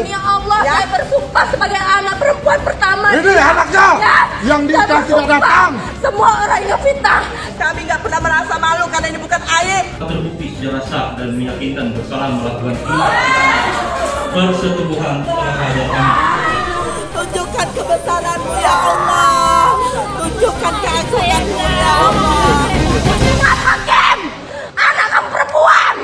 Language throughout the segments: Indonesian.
Demi Allah, saya bersumpah sebagai anak perempuan pertama. Ini anaknya yang nikah tidak datang. Semua orang yang fitnah. Kami nggak pernah merasa malu karena ini bukan aib. Terbukti secara sah dan meyakinkan bersalah melakukan tindak persetubuhan terhadap kami. Tunjukkan kebesaran-Mu ya Allah. Tunjukkan keagungan-Mu ya Allah. Mas Hakim, anak kamu perempuan.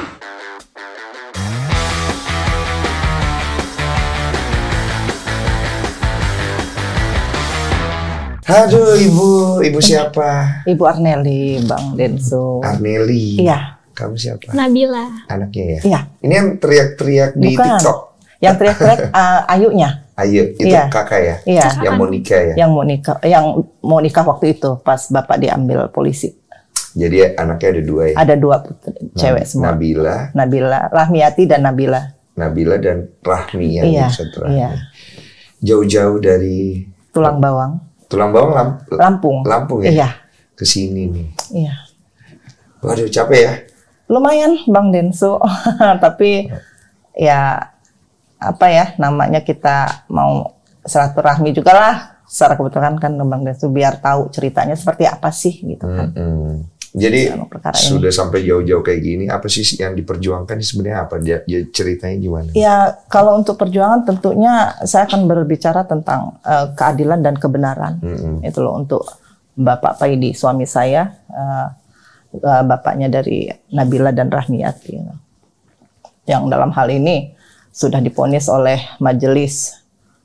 Aduh, ibu siapa? Ibu Arneli, Bang Denso. Arneli. Iya. Kamu siapa? Nabila. Anaknya ya? Iya. Ini yang teriak-teriak di Bukan. TikTok. Yang teriak-teriak Ayunya. Ayo, itu Iya. kakak ya? Iya. Yang mau nikah ya? Yang mau nikah waktu itu pas bapak diambil polisi. Jadi anaknya ada dua ya? Ada dua cewek semua. Nabila, Rahmiati dan Nabila. Nabila dan Rahmi yang Iya. Iya. Jauh-jauh dari Tulang Bawang. Tulang Bawang Lampung. Lampung ya? Iya. Kesini nih. Iya. Waduh, capek ya? Lumayan Bang Denso. Tapi ya apa ya namanya, kita mau silaturahmi juga lah. Secara kebetulan kan Bang Denso biar tahu ceritanya seperti apa sih gitu kan. Jadi sudah ini sampai jauh-jauh kayak gini, apa sih yang diperjuangkan sebenarnya apa? Dia ceritanya gimana? Ya kalau untuk perjuangan tentunya saya akan berbicara tentang keadilan dan kebenaran. Itu loh untuk Bapak Paidi, suami saya, bapaknya dari Nabila dan Rahmiati, yang dalam hal ini sudah divonis oleh Majelis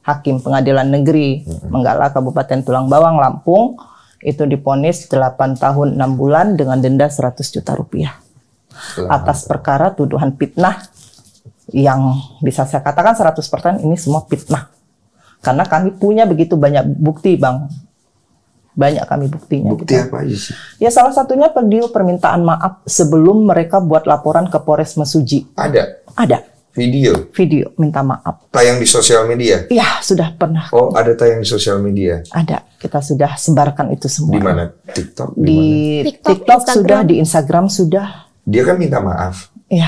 Hakim Pengadilan Negeri Menggala Kabupaten Tulang Bawang, Lampung. Itu divonis 8 tahun 6 bulan dengan denda 100 juta rupiah atas perkara tuduhan fitnah, yang bisa saya katakan 100% ini semua fitnah. Karena kami punya begitu banyak bukti, Bang. Banyak kami buktinya. Bukti gitu. apa aja sih? Ya salah satunya video permintaan maaf sebelum mereka buat laporan ke Polres Mesuji. Ada? Ada. Video minta maaf. Tayang di sosial media? Iya, sudah pernah. Oh, ada tayang di sosial media? Ada. Kita sudah sebarkan itu semua. Di mana? TikTok? Di TikTok sudah, di Instagram sudah. Dia kan minta maaf. Iya.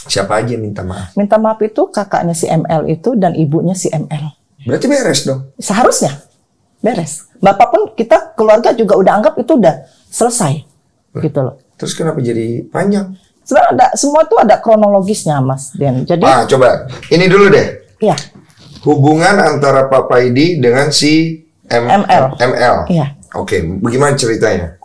Siapa aja minta maaf? Minta maaf itu kakaknya si ML itu dan ibunya si ML. Berarti beres dong? Seharusnya beres. Bapak pun, kita keluarga juga udah anggap itu udah selesai. Gitu loh. Terus kenapa jadi panjang? Sebenarnya semua itu ada kronologisnya, Mas Den. Jadi coba ini dulu deh. Iya. Hubungan antara Pak Paidi dengan si ML. Iya. Oke, bagaimana ceritanya?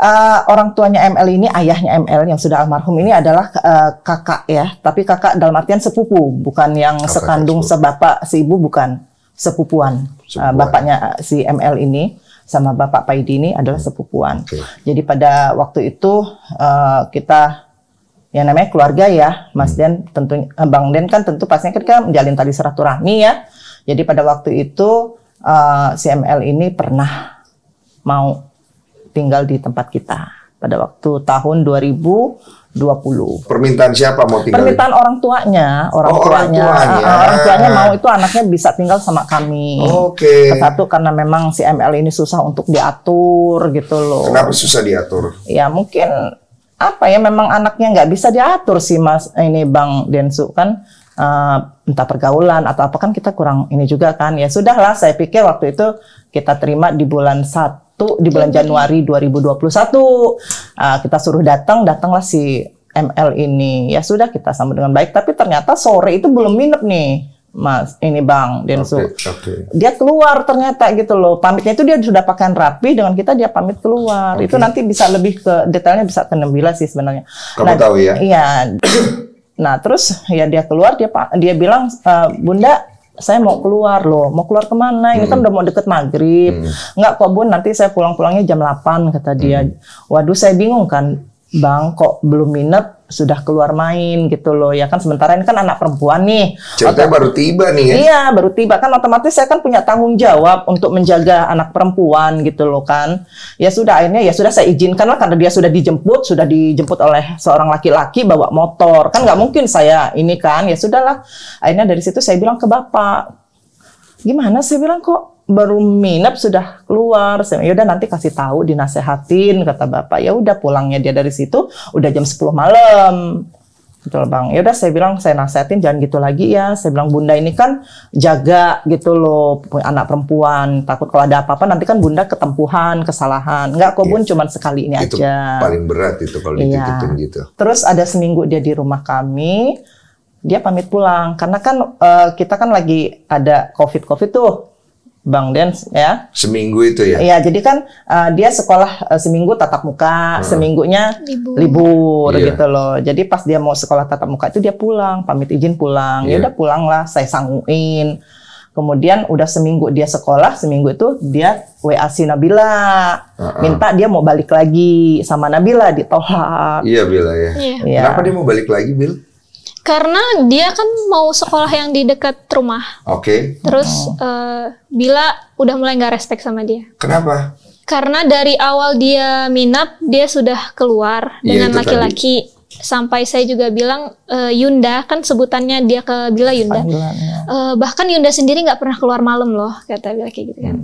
Orang tuanya ML ini, ayahnya ML yang sudah almarhum ini adalah kakak ya. Tapi kakak dalam artian sepupu, bukan yang sekandung sebapak, seibu, bukan. Sepupuan. Bapaknya si ML ini sama Bapak Paidi ini adalah sepupuan. Jadi pada waktu itu kita, yang namanya keluarga ya, Mas Den, tentu Bang Den kan tentu pastinya kan menjalin tali silaturahmi ya. Jadi pada waktu itu si ML ini pernah mau tinggal di tempat kita pada waktu tahun 2020. Permintaan siapa mau tinggal? Permintaan orang tuanya, orang tuanya mau itu anaknya bisa tinggal sama kami. Oke. Satu karena memang si ML ini susah untuk diatur gitu loh. Kenapa susah diatur? Ya mungkin apa ya, memang anaknya nggak bisa diatur sih Mas, ini Bang Densu kan, entah pergaulan atau apa kan kita kurang ini juga kan. Ya sudahlah, saya pikir waktu itu kita terima di bulan 1, di bulan Januari 2021. Kita suruh datanglah si ML ini. Ya sudah, kita sambut dengan baik, tapi ternyata sore itu belum nginep nih Mas, ini Bang Densu. Dia keluar ternyata gitu loh. Pamitnya itu dia sudah pakaian rapi, dengan kita dia pamit keluar. Itu nanti bisa lebih ke detailnya, bisa ke Nabila sih sebenarnya. Kamu tahu ya? Iya. Nah terus ya dia keluar, dia bilang, Bunda, saya mau keluar loh. Mau keluar kemana? Ini kan udah mau deket maghrib. Enggak kok Bun, nanti saya pulang-pulangnya jam 8 kata dia. Waduh, saya bingung kan, Bang, kok belum nginep sudah keluar main gitu loh ya kan, sementara ini kan anak perempuan nih. Ceritanya baru tiba nih ya? Iya, baru tiba kan, otomatis saya kan punya tanggung jawab untuk menjaga anak perempuan gitu loh kan. Ya sudah, akhirnya ya sudah saya izinkan lah, karena dia sudah dijemput oleh seorang laki-laki bawa motor. Kan nggak mungkin saya ini kan, ya sudahlah. Akhirnya dari situ saya bilang ke bapak, gimana, saya bilang kok baru minap sudah keluar. Ya udah nanti kasih tahu, dinasehatin kata bapak. Ya udah, pulangnya dia dari situ udah jam 10 malam. Betul Bang. Ya udah saya bilang, saya nasihatin jangan gitu lagi ya. Saya bilang Bunda ini kan jaga gitu loh, punya anak perempuan. Takut kalau ada apa-apa nanti kan Bunda ketempuhan, kesalahan. Enggak kok Bun, cuman sekali ini Itu aja. paling berat itu kalau dititipin gitu. Terus ada seminggu dia di rumah kami, dia pamit pulang. Karena kan kita kan lagi ada COVID tuh. Bang Dens ya. Seminggu itu ya? Iya, jadi kan dia sekolah seminggu tatap muka, seminggunya libur Iya. gitu loh. Jadi pas dia mau sekolah tatap muka itu dia pulang, pamit izin pulang. Ya Iya. udah pulang lah, saya sangguin. Kemudian udah seminggu dia sekolah, seminggu itu dia WA si Nabila, minta dia mau balik lagi sama Nabila, ditolak. Iya Bil ya. Iya. Kenapa dia mau balik lagi Bil? Karena dia kan mau sekolah yang di dekat rumah. Oke. Terus Bila udah mulai nggak respect sama dia. Kenapa? Karena dari awal dia minap, dia sudah keluar Iya, dengan itu laki-laki. Sampai saya juga bilang, Yunda, kan sebutannya dia ke Bila Yunda. Bahkan Yunda sendiri nggak pernah keluar malam loh, kata Bila kayak gitu kan.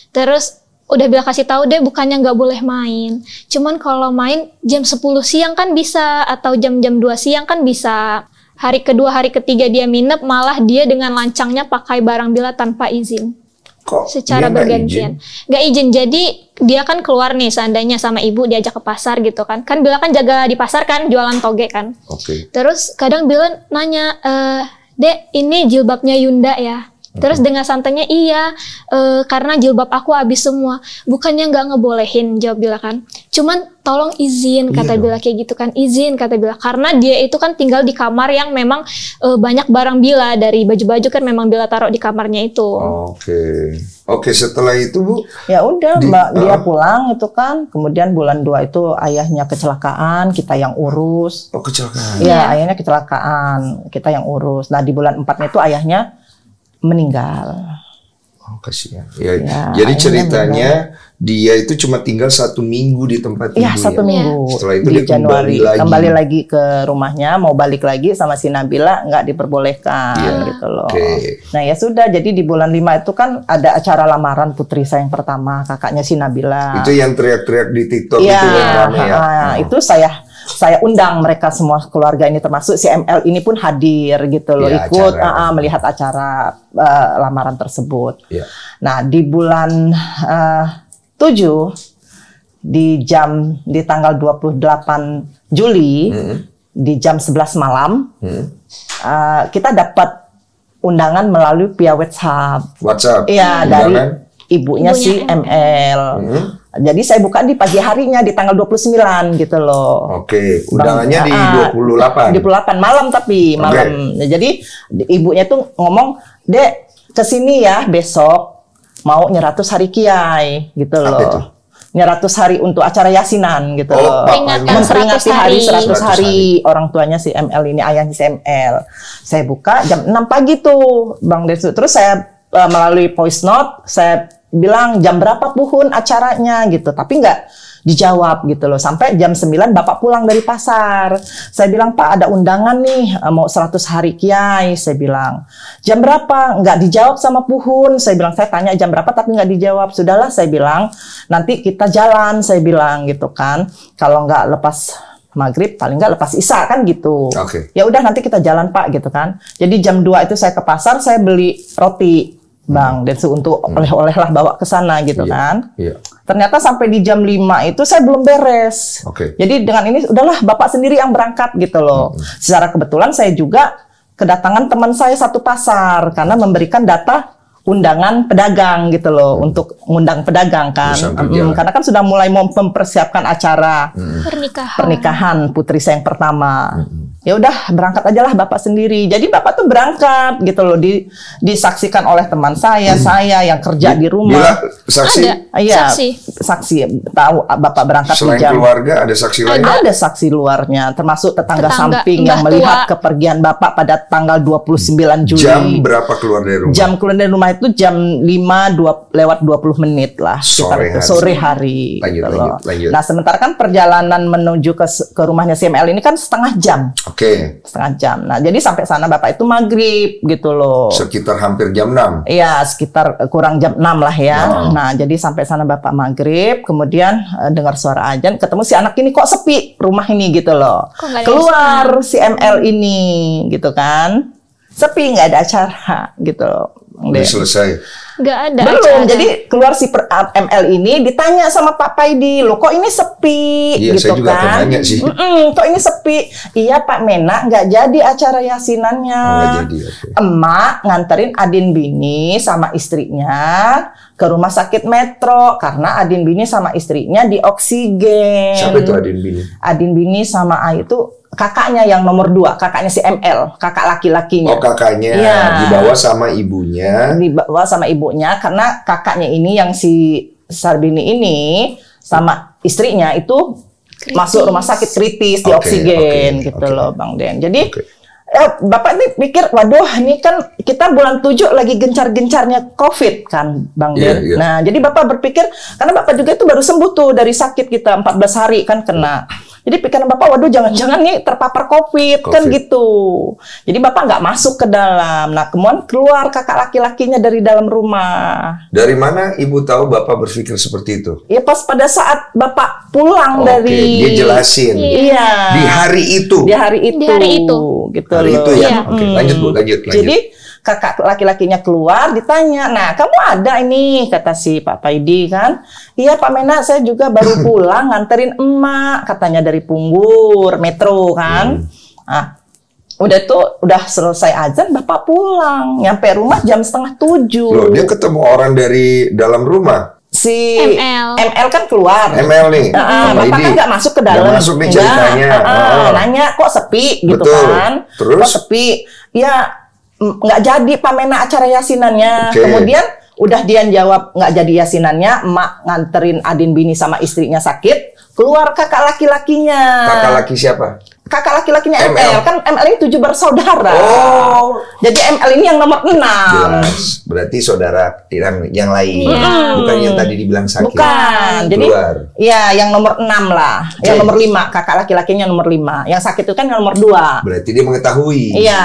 Terus udah Bila kasih tahu deh, bukannya nggak boleh main. Cuman kalau main jam 10 siang kan bisa, atau jam-jam 2 siang kan bisa. Hari kedua, hari ketiga dia minap, malah dia dengan lancangnya pakai barang Bila tanpa izin. Kok Secara dia nggak bergantian. izin? Nggak izin, jadi dia kan keluar nih seandainya sama ibu diajak ke pasar gitu kan. Kan Bila kan jaga di pasar kan, jualan toge kan. Oke. Terus kadang Bila nanya, Dek ini jilbabnya Yunda ya? Terus dengan santainya, iya, karena jilbab aku habis semua. Bukannya nggak ngebolehin, jawab Bila kan. Cuman tolong izin, kata Bila kayak gitu kan. Izin, kata Bila. Karena dia itu kan tinggal di kamar yang memang banyak barang Bila. Dari baju-baju kan memang Bila taruh di kamarnya itu. Oke, setelah itu Bu? Ya udah dia pulang itu kan. Kemudian bulan 2 itu ayahnya kecelakaan, kita yang urus. Oh, kecelakaan. Iya, ayahnya kecelakaan, kita yang urus. Nah, di bulan 4-nya itu ayahnya meninggal. Oh, kasihan. Ya, Ya, jadi akhirnya ceritanya dia itu cuma tinggal 1 minggu di tempat Iya, ibu 1 minggu. Setelah itu di dia Januari kembali lagi ke rumahnya, mau balik lagi sama si Nabila nggak diperbolehkan gitu loh. Nah, ya sudah, jadi di bulan 5 itu kan ada acara lamaran putri saya yang pertama, kakaknya si Nabila. Itu yang teriak-teriak di TikTok Iya, itu yang rame ya. Itu saya undang mereka semua keluarga ini, termasuk si ML ini pun hadir gitu loh, Ya, ikut acara. melihat acara lamaran tersebut. Ya. Nah, di bulan 7 di tanggal 28 Juli di jam 11 malam kita dapat undangan melalui via WhatsApp. Iya, dari ibunya si ML. Jadi saya buka di pagi harinya di tanggal 29 gitu loh. Oke, undangannya di 28. Di 28 malam tapi malam. Nah, jadi ibunya tuh ngomong, "Dek, kesini ya besok mau 100 hari kiai gitu loh." Apa itu? 100 hari untuk acara yasinan gitu loh. Memperingati hari 100 hari orang tuanya si ML ini, ayahnya si ML. Saya buka jam 6 pagi tuh, Bang Desu. Terus saya melalui voice note, saya bilang jam berapa Puhun acaranya gitu, tapi nggak dijawab gitu loh. Sampai jam 9 Bapak pulang dari pasar. Saya bilang, Pak ada undangan nih, mau 100 hari kiai. Saya bilang, jam berapa? Nggak dijawab sama Puhun. Saya bilang, saya tanya jam berapa tapi nggak dijawab. Sudahlah, saya bilang, nanti kita jalan. Saya bilang gitu kan. Kalau nggak lepas maghrib, paling nggak lepas isya kan gitu. Ya udah nanti kita jalan Pak gitu kan. Jadi jam 2 itu saya ke pasar, saya beli roti. Bang, dan untuk oleh-oleh lah bawa ke sana gitu kan. Ternyata sampai di jam 5 itu saya belum beres. Jadi dengan ini udahlah Bapak sendiri yang berangkat gitu loh. Secara kebetulan saya juga kedatangan teman saya satu pasar karena memberikan data undangan pedagang gitu loh, untuk ngundang pedagang kan. Karena kan sudah mulai mempersiapkan acara pernikahan putri saya yang pertama. Ya udah berangkat aja lah Bapak sendiri. Jadi Bapak tuh berangkat gitu loh, disaksikan oleh teman saya yang kerja di rumah. Bila saksi? Iya, saksi. Tahu Bapak berangkat selain di jam. Keluarga ada saksi lain? Ada saksi luarnya, termasuk tetangga samping yang melihat kepergian Bapak pada tanggal 29 Juli. Jam berapa keluar dari rumah? Jam keluar dari rumah itu jam 5:20 lah. Sore hari. Lanjut. Nah, sementara kan perjalanan menuju ke rumahnya CML ini kan setengah jam. Oke. Setengah jam. Nah, jadi sampai sana Bapak itu maghrib gitu loh. Sekitar hampir jam 6. Iya, sekitar kurang jam 6 lah ya. Nah, jadi sampai sana Bapak maghrib, kemudian dengar suara azan, ketemu si anak ini kok sepi rumah ini gitu loh. Keluar si ML ini gitu kan. Sepi, nggak ada acara gitu loh. Udah selesai. Nggak ada Belum, acara. jadi keluar si ML ini ditanya sama Pak Paidi, loh kok ini sepi Iya, gitu saya juga akan kan. nanya sih. Kok ini sepi? Iya Pak Mena, nggak jadi acara yasinannya. Nggak jadi, oke. Emak nganterin Adin Bini sama istrinya ke rumah sakit Metro karena Adin Bini sama istrinya di oksigen. Siapa itu Adin Bini? Adin Bini sama A itu kakaknya yang nomor 2, kakaknya si ML, kakak laki-lakinya. Oh, kakaknya Iya. dibawa sama ibunya. Dibawa sama ibunya karena kakaknya ini yang si Sarbini ini sama istrinya itu masuk rumah sakit kritis di Oke, oksigen oke, gitu oke. loh Bang Den. Jadi Oke. Bapak ini pikir, waduh ini kan kita bulan 7 lagi gencar-gencarnya COVID kan Bang Den. Iya, iya. Nah jadi Bapak berpikir, karena Bapak juga itu baru sembuh tuh dari sakit kita 14 hari kan kena. Jadi pikiran Bapak, waduh jangan-jangan nih terpapar COVID kan gitu. Jadi Bapak nggak masuk ke dalam. Nah kemudian keluar kakak laki-lakinya dari dalam rumah. Dari mana Ibu tahu Bapak berpikir seperti itu? Ya pas pada saat Bapak pulang Oke, dari... dia jelasin. Iya. Di hari itu. Di hari itu. Di hari itu. Gitu Hari loh. itu ya. Iya. Oke, lanjut Bu, lanjut. Jadi kakak laki-lakinya keluar ditanya, nah kamu ada ini kata si Pak Paidi kan, iya Pak Mena saya juga baru pulang nganterin emak katanya dari Punggur Metro kan, nah udah tuh udah selesai azan Bapak pulang, nyampe rumah jam 6:30. Loh, dia ketemu orang dari dalam rumah. Si ML kan keluar. ML nih. Pak Bapak Paidi. kan nggak masuk ke dalam. Nggak masuk nih Nggak. ceritanya. Nanya kok sepi gitu Betul. kan. Terus? Kok sepi? Ya nggak jadi Pak Mena acara yasinannya. Oke. Kemudian udah Dian jawab nggak jadi yasinannya. Emak nganterin Adin Bini sama istrinya sakit. Keluar kakak laki-lakinya. Kakak laki siapa? Kakak laki-lakinya ML. ML. Kan ML ini 7 bersaudara. Oh. Jadi ML ini yang nomor 6. Jelas. Berarti saudara yang lain. Bukan yang tadi dibilang sakit. Bukan. Jadi Keluar. ya yang nomor 6 lah. Yang nomor 5, kakak laki-lakinya nomor 5. Yang sakit itu kan yang nomor 2. Berarti dia mengetahui. Iya.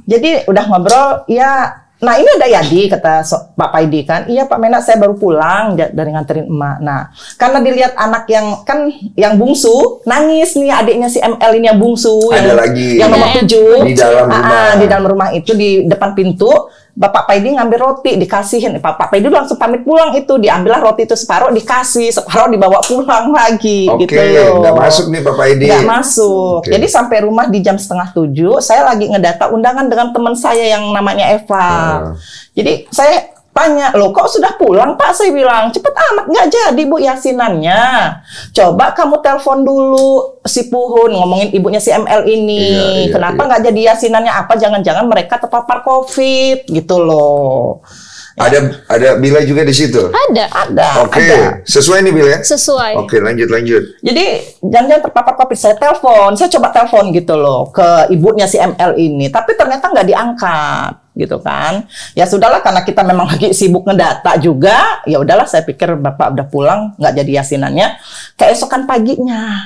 Jadi udah ngobrol, ya. Nah ini ada Yadi kata Pak Paidi kan. Iya Pak Mena saya baru pulang dari nganterin emak. Nah karena dilihat anak yang bungsu nangis nih, adiknya si ML ini yang bungsu. Ada yang, lagi. yang nomor 7 Di dalam rumah. Di dalam rumah itu di depan pintu. Bapak Paidi ngambil roti dikasihin. Pak Paidi langsung pamit pulang itu, diambillah roti itu separuh dikasih, separuh dibawa pulang lagi. Oke, gitu loh. nggak masuk nih Pak Paidi. Nggak masuk. Oke. Jadi sampai rumah di jam 6:30, saya lagi ngedata undangan dengan teman saya yang namanya Eva. Jadi saya tanya, loh kok sudah pulang Pak? Saya bilang, cepet amat nggak jadi Bu yasinannya. Coba kamu telepon dulu si Puhun, ngomongin ibunya si ML ini. Iya, Kenapa nggak jadi yasinannya? Apa jangan-jangan mereka terpapar COVID gitu loh. Ada Bila juga di situ. Ada. Oke, Ada. sesuai nih Bila ya? Sesuai. Oke, lanjut. Jadi jangan-jangan terpapar COVID. Saya coba telepon gitu loh ke ibunya si ML ini, tapi ternyata nggak diangkat gitu kan. Ya sudahlah karena kita memang lagi sibuk ngedata juga, ya udahlah saya pikir Bapak udah pulang nggak jadi yasinannya. Keesokan paginya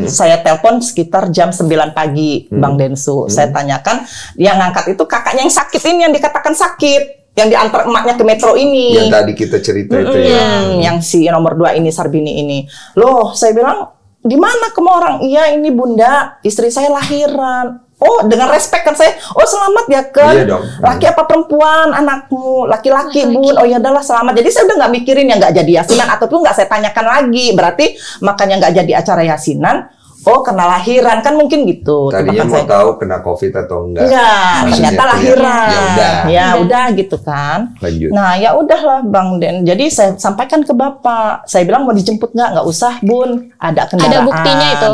saya telepon sekitar jam 9 pagi Bang Densu. Saya tanyakan, yang ngangkat itu kakaknya yang sakit ini, yang dikatakan sakit, yang diantar emaknya ke Metro ini. Yang tadi kita cerita itu ya. Yang si nomor 2 ini, Sarbini ini. Loh, saya bilang, di mana kamu orang? Iya, ini Bunda, istri saya lahiran. Oh, dengan respect kan saya. Oh, selamat ya kan? Iya dong. Laki apa perempuan anakmu? Laki-laki, Bun. Oh ya udahlah selamat. Jadi saya udah nggak mikirin yang nggak jadi yasinan ataupun nggak saya tanyakan lagi. Berarti makanya nggak jadi acara yasinan. Oh, kena lahiran kan mungkin gitu. Tadinya Bahkan mau saya- tahu kena COVID atau enggak. Enggak, Maksudnya ternyata tuh ya, lahiran. Ya udah. Ya udah gitu kan. Lanjut. Nah, ya udahlah Bang Den. Jadi saya sampaikan ke Bapak. Saya bilang mau dijemput nggak usah, Bun. Ada kendaraan. Ada buktinya itu.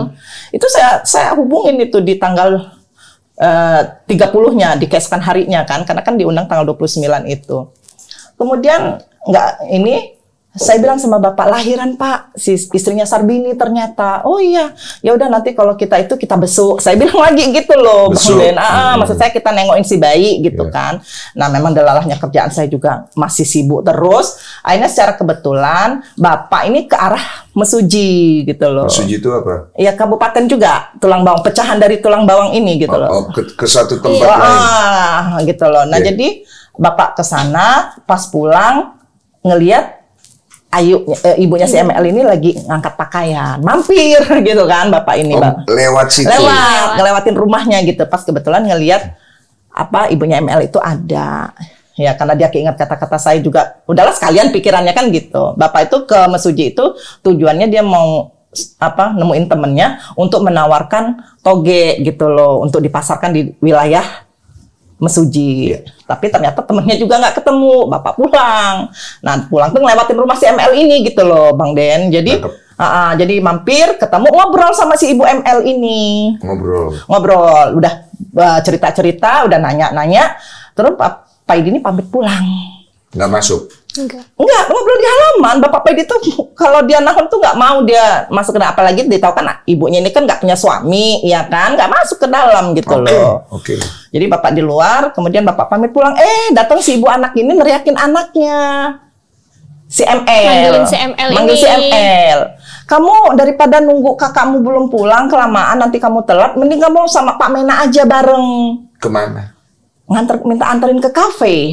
Itu saya hubungin itu di tanggal 30-nya, di keesokan harinya kan. Karena kan diundang tanggal 29 itu. Kemudian saya bilang sama Bapak, lahiran Pak, si istrinya Sarbini ternyata. Oh iya, ya udah nanti kalau kita besuk. Saya bilang lagi gitu loh, Besuk. Bang Den. Maksud saya kita nengokin si bayi gitu Iya. kan. Nah memang delalahnya kerjaan saya juga masih sibuk terus. Akhirnya secara kebetulan Bapak ini ke arah Mesuji gitu loh. Mesuji itu apa? Ya kabupaten juga, tulang bawang, pecahan dari tulang bawang ini gitu loh. Ke satu tempat lain. Gitu loh. Nah jadi Bapak ke sana, pas pulang ngelihat ibunya si ML ini lagi ngangkat pakaian, mampir gitu kan Bapak ini, Bang. Lewat situ. Ngelewatin rumahnya gitu. Pas kebetulan ngelihat ibunya ML itu ada. Ya karena dia keinget kata-kata saya juga. Udahlah sekalian pikirannya kan gitu. Bapak itu ke Mesuji itu tujuannya dia mau nemuin temennya untuk menawarkan toge gitu loh untuk dipasarkan di wilayah Mesuji. Tapi ternyata temennya juga nggak ketemu. Bapak pulang. Nah pulang tuh ngelewatin rumah si ML ini gitu loh Bang Den. Jadi jadi mampir ketemu ngobrol sama si ibu ML ini. Ngobrol. Udah cerita-cerita, udah nanya-nanya. Terus Pak Paidi ini pamit pulang. Nggak masuk? Enggak, ngobrol di halaman. Bapak Paidi tuh kalau dia nahon tuh nggak mau dia masuk ke dalam. Apalagi dia tahu kan ibunya ini kan nggak punya suami, ya kan? Nggak masuk ke dalam gitu loh. Jadi Bapak di luar, kemudian Bapak pamit pulang. Datang si ibu anak ini neriakin anaknya. Si ML. Manggil si ML. Kamu daripada nunggu kakakmu belum pulang, kelamaan nanti kamu telat, mending kamu sama Pak Mena aja bareng. Kemana? Minta anterin ke kafe.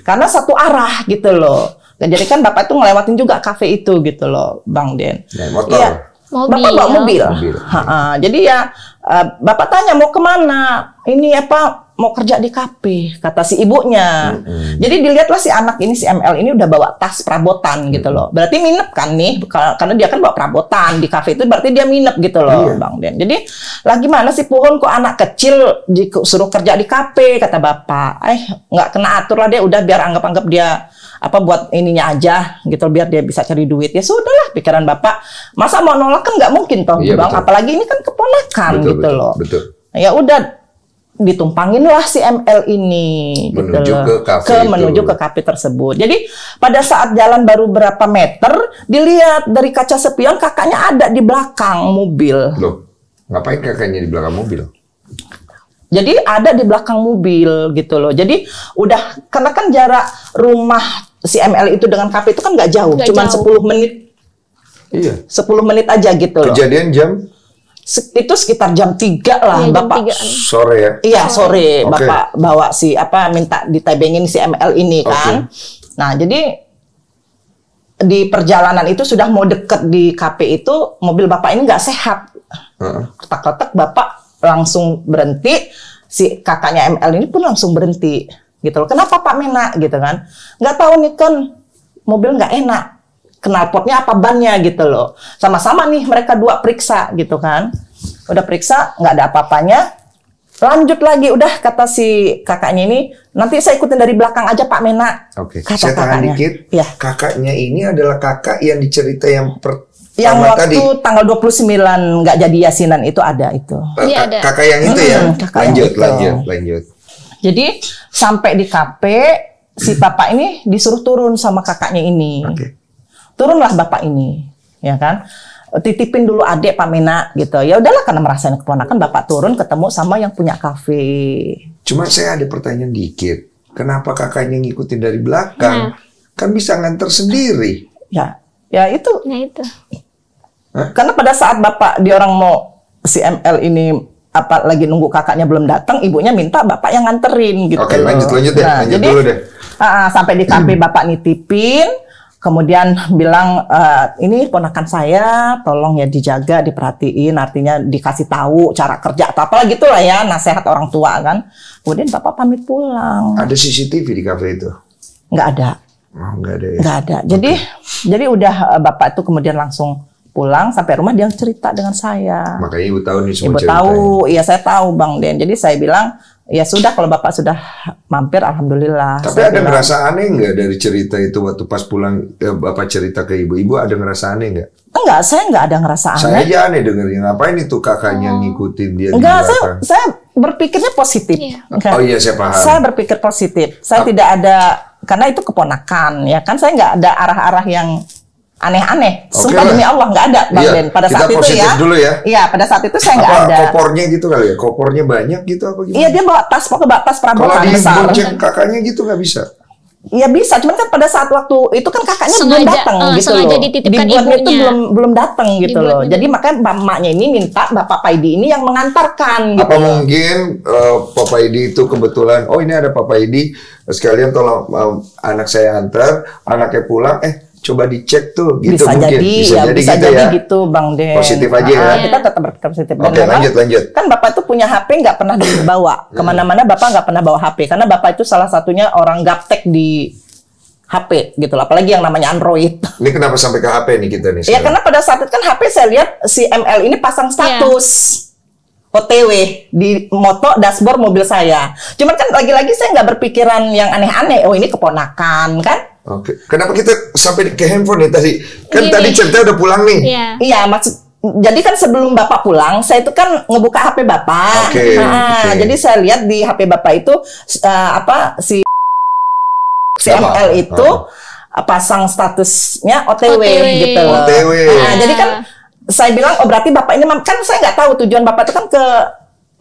Karena satu arah gitu loh. Dan jadi kan Bapak itu ngelewatin juga kafe itu gitu loh, Bang Den. Motor? Ya, Bapak bawa mobil. Jadi ya Bapak tanya mau kemana? Ini mau kerja di kafe, kata si ibunya. Jadi dilihatlah si anak ini, si ML ini udah bawa tas perabotan gitu loh. Berarti minep kan nih, karena dia kan bawa perabotan di kafe itu, berarti dia minep gitu loh, Bang Den. Jadi lagi mana sih pohon kok anak kecil disuruh kerja di kafe, kata Bapak. Nggak kena atur lah dia, udah biar anggap dia buat ininya aja gitu, biar dia bisa cari duit. Ya sudahlah, pikiran Bapak. Masa mau nolak kan nggak mungkin toh, Bang. Betul. Apalagi ini kan keponakan gitu loh. Ya udah, ditumpangin lah si ML ini menuju menuju ke kafe tersebut. Jadi pada saat jalan baru berapa meter, dilihat dari kaca spion kakaknya ada di belakang mobil. Loh, ngapain kakaknya di belakang mobil? Jadi ada di belakang mobil gitu loh. Jadi udah, karena kan jarak rumah si ML itu dengan kafe itu kan nggak jauh, cuma 10 menit. Iya. 10 menit aja gitu loh. Kejadian jam? Itu sekitar jam 3 lah, Bapak. Sore ya? Iya, sore. Bapak bawa minta ditebengin si ML ini kan. Nah, jadi di perjalanan itu sudah mau deket di kafe itu, mobil Bapak ini nggak sehat. Ketak-ketak Bapak langsung berhenti, si kakaknya ML ini pun langsung berhenti. Gitu loh. Kenapa Pak Mena gitu kan? Nggak tahu nih kan, mobil nggak enak. Knalpotnya apa bannya gitu loh. Sama-sama nih mereka dua periksa gitu kan. Udah periksa nggak ada apa-apanya. Lanjut lagi, udah kata si kakaknya ini, nanti saya ikutin dari belakang aja Pak Mena. Kata saya tahan dikit. Ya. Kakaknya ini adalah kakak yang dicerita yang waktu tadi. Tanggal 29 nggak jadi yasinan itu ada itu. Ada. Kakak yang itu ya. Lanjut. Jadi sampai di kafe si bapak ini disuruh turun sama kakaknya ini. Turunlah bapak ini, ya kan? Titipin dulu adik Pak Mena gitu. Ya udahlah, karena merasain keponakan, bapak turun ketemu sama yang punya kafe. Cuma saya ada pertanyaan dikit. Kenapa kakaknya ngikutin dari belakang? Kan bisa nganter sendiri. Ya itu. Karena pada saat bapak orang mau si ML ini lagi nunggu kakaknya belum datang, ibunya minta bapak yang nganterin gitu. Lanjut deh. Lanjut dulu deh. Sampai di kafe bapak nitipin. Kemudian bilang, ini ponakan saya, tolong ya dijaga, diperhatiin, artinya dikasih tahu cara kerja atau apalah gitulah ya, nasihat orang tua kan. Kemudian bapak pamit pulang. Ada CCTV di kafe itu? Nggak ada. Nggak ada ya? Nggak ada. Jadi udah bapak itu kemudian langsung pulang, sampai rumah dia cerita dengan saya. Makanya ibu tahu nih semua ceritanya. Ibu tahu, iya saya tahu Bang Den. Jadi saya bilang, ya sudah kalau bapak sudah mampir, alhamdulillah. Tapi ada ngerasa aneh nggak dari cerita itu waktu pas pulang bapak cerita ke ibu? Ibu ada ngerasa aneh nggak? Enggak, saya nggak ada ngerasa aneh. Saya aja aneh dengernya. Ngapain itu kakaknya ngikutin dia? Enggak, saya berpikirnya positif. Oh iya, saya paham. Saya berpikir positif. Saya tidak ada, karena itu keponakan ya kan. Saya nggak ada arah-arah yang aneh-aneh. Sumpah demi Allah nggak ada Bang Den. Pada saat itu ya. Dulu ya. Iya, pada saat itu saya nggak ada. Kopornya gitu kali ya? Kopornya banyak gitu apa gimana? Iya, dia bawa tas, pokoknya bawa tas perabotan besar. Kalau dibonceng kakaknya gitu nggak bisa? Ya bisa, cuman kan pada saat waktu itu kan kakaknya belum datang gitu loh. Dititipkan Dibuatnya itu ibunya. belum datang gitu loh. Jadi makanya emaknya ini minta Bapak Paidi ini yang mengantarkan gitu. Apa mungkin Pak Paidi itu kebetulan, oh ini ada Pak Paidi, sekalian tolong anak saya antar, anaknya pulang, coba dicek tuh gitu. Bisa mungkin. jadi, bisa gitu jadi ya. gitu Bang Den. Positif aja ya. Kita tetap berpositif. Oke, lanjut. Kan Bapak tuh punya HP nggak pernah dibawa kemana-mana. Bapak nggak pernah bawa HP karena Bapak itu salah satunya orang gaptek di HP gitu loh. Apalagi yang namanya Android. Ini kenapa sampai ke HP nih kita nih? Ya karena pada saat itu kan HP saya lihat si ML ini pasang status OTW di moto dashboard mobil saya. Cuman kan lagi-lagi saya nggak berpikiran yang aneh-aneh. Oh ini keponakan kan? Oke. Kenapa kita sampai ke handphone nih tadi? Kan tadi cerita udah pulang nih. Iya, jadi kan sebelum Bapak pulang, saya itu kan ngebuka HP Bapak. Oke. Jadi saya lihat di HP Bapak itu si ML itu pasang statusnya OTW gitu. OTW. Jadi kan saya bilang, oh berarti Bapak ini kan saya nggak tahu tujuan Bapak itu kan ke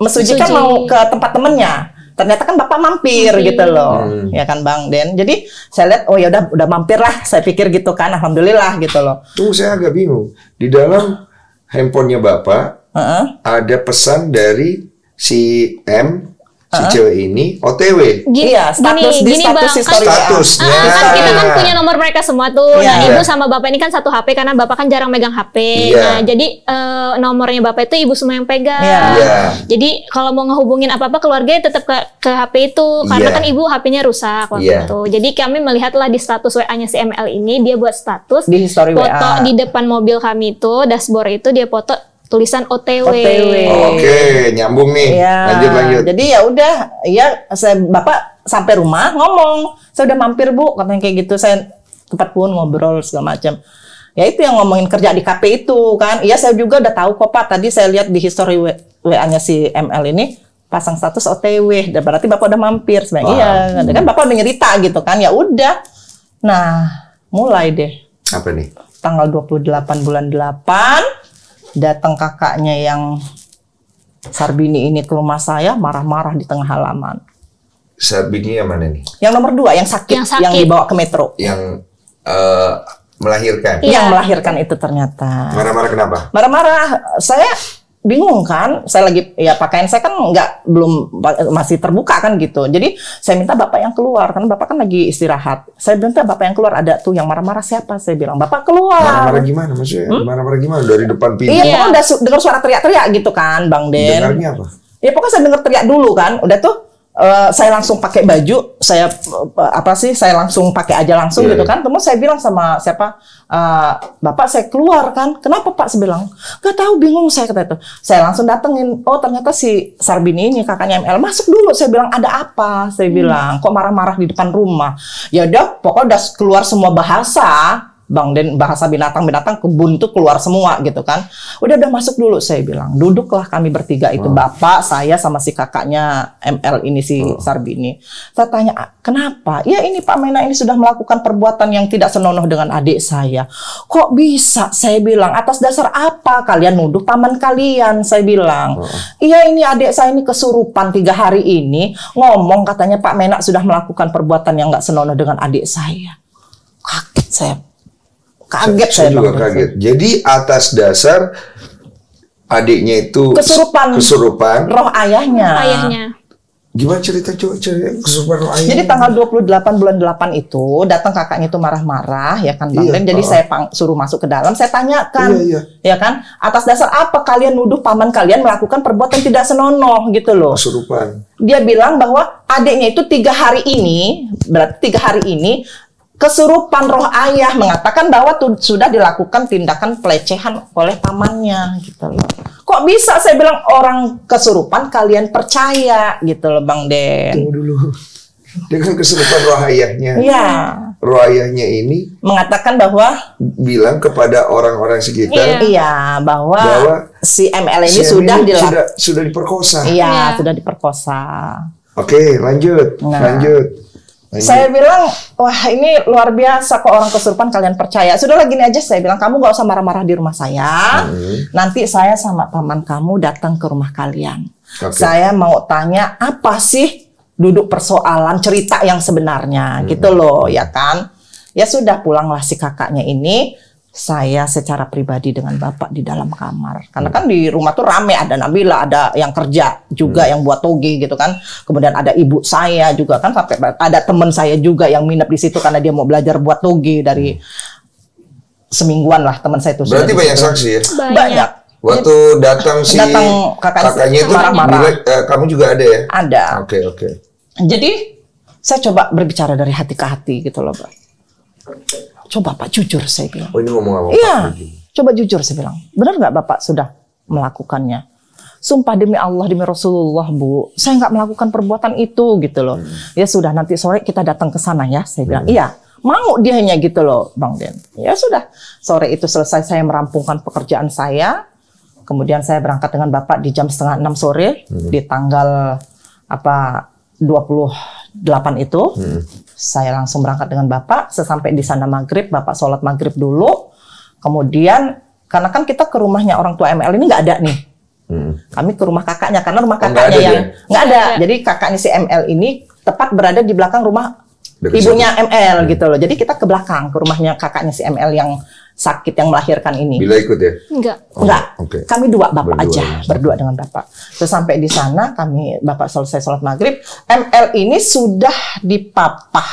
Mesuji kan mau ke tempat temennya. Ternyata kan Bapak mampir gitu loh, ya kan Bang Den. Jadi saya lihat, oh ya udah mampir lah. Saya pikir gitu kan, alhamdulillah gitu loh. Tunggu, saya agak bingung. Di dalam handphonenya Bapak ada pesan dari si M, si cewek ini OTW. Status history. Statusnya. Kan kita kan punya nomor mereka semua tuh. Nah, ibu sama bapak ini kan satu HP karena bapak kan jarang megang HP. Nah, jadi nomornya bapak itu ibu semua yang pegang. Jadi kalau mau ngehubungin apa-apa keluarganya tetap ke HP itu karena kan ibu HP-nya rusak waktu itu. Jadi kami melihatlah di status WA-nya si ML ini, dia buat status di history foto di depan mobil kami itu, dashboard itu dia foto tulisan OTW. Oke, nyambung nih. Lanjut. Jadi ya udah, Bapak sampai rumah ngomong, saya udah mampir Bu, katanya kayak gitu. Saya tempat pun ngobrol segala macam. Ya itu yang ngomongin kerja di KP itu kan. Iya saya juga udah tahu kok Pak. Tadi saya lihat di history WA-nya si ML ini pasang status OTW. Berarti Bapak udah mampir sebenarnya. Iya, kan Bapak udah nyerita gitu kan. Ya udah. Nah, mulai deh. Apa nih? Tanggal 28 bulan 8 datang kakaknya yang Sarbini ini ke rumah saya marah-marah di tengah halaman. Sarbini yang mana nih? Yang nomor 2, yang sakit, yang dibawa ke metro. Yang melahirkan? Yang melahirkan itu ternyata. Marah-marah kenapa? Marah-marah, saya bingung kan. Saya lagi, pakaian saya kan masih terbuka kan gitu. Jadi saya minta Bapak yang keluar, karena Bapak kan lagi istirahat. Saya minta Bapak yang keluar, ada tuh yang marah-marah siapa? Saya bilang, Bapak keluar. Marah-marah gimana maksudnya? Marah-marah gimana? Dari depan pintu? Iya, udah dengar suara teriak-teriak gitu kan Bang Den. Dengarnya apa? Ya pokoknya saya dengar teriak dulu kan. Udah tuh saya langsung pakai baju, saya langsung pakai aja langsung gitu kan. Terus saya bilang sama Bapak saya keluar kan. Kenapa Pak? Saya bilang, gak tahu, bingung saya kata itu. Saya langsung datengin, oh ternyata si Sarbini ini kakaknya ML. Masuk dulu, saya bilang ada apa? Saya bilang, kok marah-marah di depan rumah? Ya udah, pokoknya udah keluar semua bahasa. Bang Den, bahasa binatang-binatang kebun tuh keluar semua gitu kan. Udah masuk dulu, saya bilang. Duduklah kami bertiga itu, Bapak, saya sama si kakaknya ML ini, si Sarbini. Saya tanya, kenapa? Ya ini Pak Mena ini sudah melakukan perbuatan yang tidak senonoh dengan adik saya. Kok bisa? Saya bilang, atas dasar apa kalian nuduh paman kalian? Saya bilang, iya ini adik saya ini kesurupan 3 hari ini. Ngomong katanya Pak Mena sudah melakukan perbuatan yang nggak senonoh dengan adik saya. Kaget saya. Saya juga kaget. Jadi atas dasar adiknya itu kesurupan roh ayahnya. Gimana cerita kesurupan roh ayahnya? Jadi tanggal 28 bulan 8 itu datang kakaknya itu marah-marah ya kan Bang Den. Jadi saya suruh masuk ke dalam, saya tanyakan ya kan, atas dasar apa kalian nuduh paman kalian melakukan perbuatan tidak senonoh gitu loh. Kesurupan. Dia bilang bahwa adiknya itu 3 hari ini, berarti 3 hari ini kesurupan roh ayah, mengatakan bahwa sudah dilakukan tindakan pelecehan oleh pamannya gitu loh. Kok bisa? Saya bilang orang kesurupan kalian percaya gitu loh Bang Den. Tunggu dulu. Dengan kesurupan roh ayahnya. Iya. Roh ayahnya ini mengatakan bahwa bilang kepada orang-orang sekitar bahwa si ML ini sudah diperkosa. Iya, sudah diperkosa. Oke, lanjut. Saya bilang, wah ini luar biasa kok orang kesurupan kalian percaya. Sudahlah gini aja, saya bilang, kamu gak usah marah-marah di rumah saya. Nanti saya sama paman kamu datang ke rumah kalian. Saya mau tanya, apa sih duduk persoalan cerita yang sebenarnya gitu loh, ya kan. Ya sudah, pulanglah si kakaknya ini. Saya secara pribadi dengan bapak di dalam kamar. Karena kan di rumah tuh rame, ada Nabila, ada yang kerja juga yang buat toge gitu kan. Kemudian ada ibu saya juga kan, sampai ada teman saya juga yang nginep di situ karena dia mau belajar buat toge dari semingguan lah teman saya itu. Berarti banyak saksi ya? Banyak. Waktu datang kakaknya itu marah-marah. Kamu juga ada ya? Ada. Oke. Jadi saya coba berbicara dari hati ke hati gitu loh, Pak. Coba Pak jujur, saya bilang. Oh, ini ngomong apa? Iya, coba jujur, saya bilang. Benar nggak Bapak sudah melakukannya? Sumpah demi Allah, demi Rasulullah, Bu, saya nggak melakukan perbuatan itu gitu loh. Ya sudah, nanti sore kita datang ke sana ya, saya bilang. Iya, mau dia hanya gitu loh, Bang Den. Ya sudah, sore itu selesai saya merampungkan pekerjaan saya. Kemudian saya berangkat dengan Bapak di jam 5:30 sore di tanggal 28 itu. Saya langsung berangkat dengan Bapak. Sesampai di sana maghrib, Bapak sholat maghrib dulu. Kemudian, karena kan kita ke rumahnya orang tua ML ini nggak ada nih. Kami ke rumah kakaknya, karena rumah kakaknya yang nggak ada. Jadi kakaknya si ML ini tepat berada di belakang rumah ibunya ML gitu loh. Jadi kita ke belakang, ke rumahnya kakaknya si ML yang sakit, yang melahirkan ini. Bila ikut ya? Enggak. Enggak. Kami berdua dengan Bapak. Terus sampai di sana Bapak selesai sholat maghrib, ML ini sudah dipapah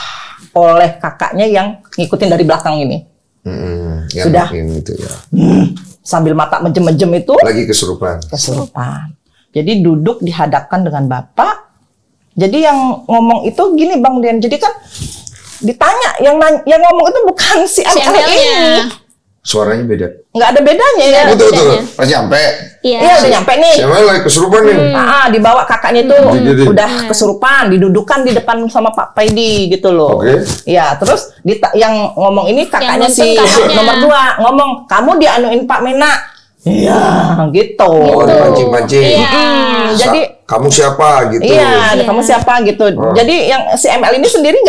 oleh kakaknya yang ngikutin dari belakang ini. Sudah. Itu ya. Sambil mata menjem-menjem itu. Lagi kesurupan. Jadi duduk dihadapkan dengan Bapak. Jadi yang ngomong itu gini Bang Den. Jadi kan ditanya yang ngomong itu bukan si ML ini. Suaranya beda. Nggak ada bedanya ya. Betul. Pas nyampe. Iya, udah nyampe nih. Siapa lagi kesurupan nih? Dibawa kakaknya itu udah kesurupan, didudukan di depan sama Pak Paidi gitu loh. Oke. Ya, terus yang ngomong ini kakaknya si nomor 2 ngomong, "Kamu dianuin Pak Mena." Iya, gitu. Oh, dipancing-pancing. Jadi kamu siapa gitu. Iya, kamu siapa gitu. Jadi yang si ML ini sendiri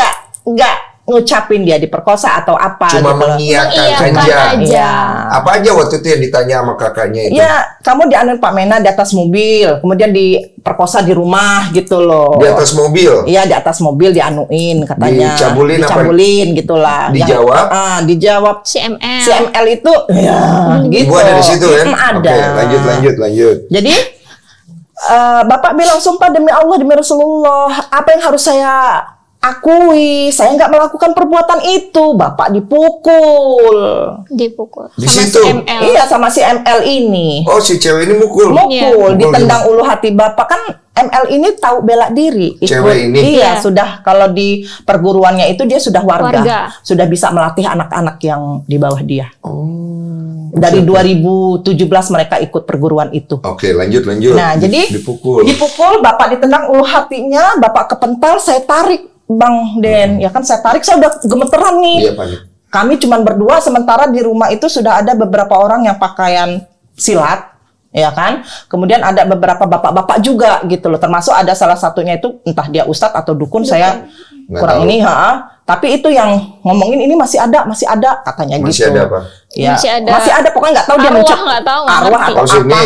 nggak ngucapin dia diperkosa atau apa. Cuma gitu mengiyakan aja. Iya. Apa aja waktu itu yang ditanya sama kakaknya itu? Ya, kamu dianuin Pak Mena di atas mobil, kemudian diperkosa di rumah gitu loh. Di atas mobil? Iya, di atas mobil dianuin katanya. Dicabulin gitulah. Dijawab? Dijawab si ML. Si ML itu ya gitu. Ibu ada di situ kan? Ada. Oke, lanjut. Jadi Bapak bilang, sumpah demi Allah, demi Rasulullah, apa yang harus saya akui, saya nggak melakukan perbuatan itu. Bapak dipukul di sama situ. si ML. Iya, sama si ML ini. Oh, si cewek ini mukul, ditendang ulu hati Bapak. Kan ML ini tahu bela diri. Cewek ini? Iya, sudah kalau di perguruannya itu dia sudah warga. Sudah bisa melatih anak-anak yang di bawah dia. Dari 2017 mereka ikut perguruan itu. Oke, lanjut. Nah, jadi dipukul, Bapak ditendang ulu hatinya, Bapak kepental, saya tarik Bang Den. Ya kan saya tarik, saya udah gemeteran nih. Iya, panik. Kami cuma berdua, sementara di rumah itu sudah ada beberapa orang yang pakaian silat, ya kan? Kemudian ada beberapa bapak-bapak juga gitu loh. Termasuk ada salah satunya itu entah dia ustadz atau dukun, saya kurang ini, tapi itu yang ngomongin ini masih ada katanya masih gitu. Ada apa? Ya, masih ada pokoknya nggak tahu dia mencet arwah atau apa.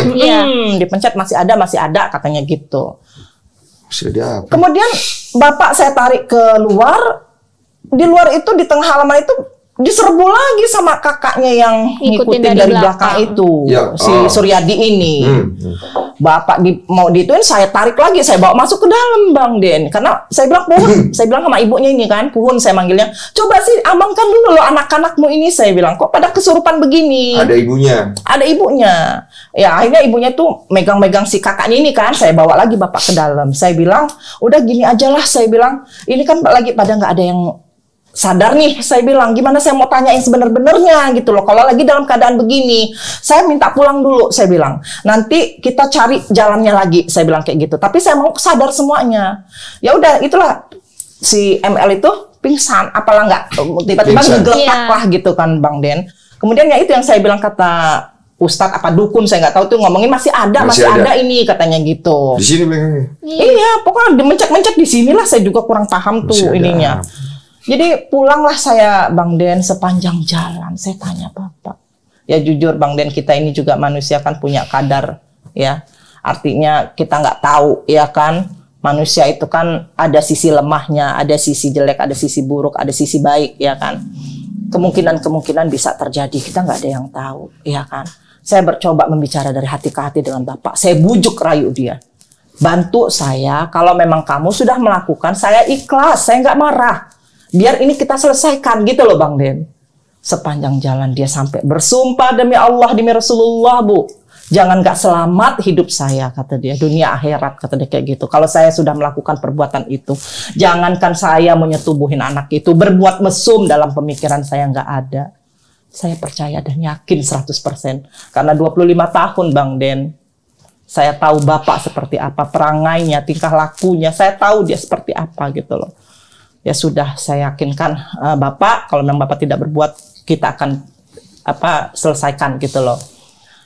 Dipencet masih ada katanya gitu. Sudah. Kemudian Bapak saya tarik keluar, di luar itu di tengah halaman itu diserbu lagi sama kakaknya yang ngikutin dari belakang itu, si Suryadi ini. Bapak mau dituin, saya tarik lagi, saya bawa masuk ke dalam Bang Den, karena saya bilang Puhun, saya bilang sama ibunya ini kan, Puhun saya manggilnya, coba sih amankan dulu lo anak-anakmu ini, saya bilang kok pada kesurupan begini. Ada ibunya. Ya akhirnya ibunya tuh megang-megang si kakaknya ini kan, saya bawa lagi Bapak ke dalam, saya bilang udah gini aja lah, saya bilang ini kan lagi pada nggak ada yang sadar nih, saya bilang gimana saya mau tanyain sebenar-benarnya gitu loh, kalau lagi dalam keadaan begini, saya minta pulang dulu, saya bilang nanti kita cari jalannya lagi, saya bilang kayak gitu, tapi saya mau sadar semuanya. Ya udah, itulah si ML itu pingsan, apalah nggak tiba-tiba ngegeletak lah gitu kan Bang Den. Kemudian ya itu yang saya bilang, kata Ustadz apa dukun saya nggak tahu tuh ngomongin masih ada ini katanya gitu. Di sini megangnya. Iya, pokoknya dimencet-mencet di sinilah, saya juga kurang paham tuh ininya. Jadi pulanglah saya Bang Den, sepanjang jalan saya tanya Bapak. Ya jujur Bang Den, kita ini juga manusia kan punya kadar ya. Artinya kita nggak tahu ya kan Manusia itu kan ada sisi lemahnya, ada sisi jelek, ada sisi buruk, ada sisi baik, ya kan. Kemungkinan bisa terjadi, kita nggak ada yang tahu, ya kan. Saya bercoba membicara dari hati ke hati dengan Bapak. Saya bujuk rayu dia. Bantu saya, kalau memang kamu sudah melakukan, saya ikhlas, saya nggak marah. Biar ini kita selesaikan, gitu loh Bang Den. Sepanjang jalan dia sampai bersumpah demi Allah, demi Rasulullah, Bu. Jangan nggak selamat hidup saya, kata dia. Dunia akhirat, kata dia kayak gitu. Kalau saya sudah melakukan perbuatan itu, jangankan saya mau nyetubuhin anak itu, berbuat mesum dalam pemikiran saya nggak ada. Saya percaya dan yakin 100%. Karena 25 tahun Bang Den, saya tahu Bapak seperti apa, perangainya, tingkah lakunya, saya tahu dia seperti apa gitu loh. Ya sudah, saya yakinkan Bapak, kalau memang Bapak tidak berbuat, kita akan selesaikan gitu loh.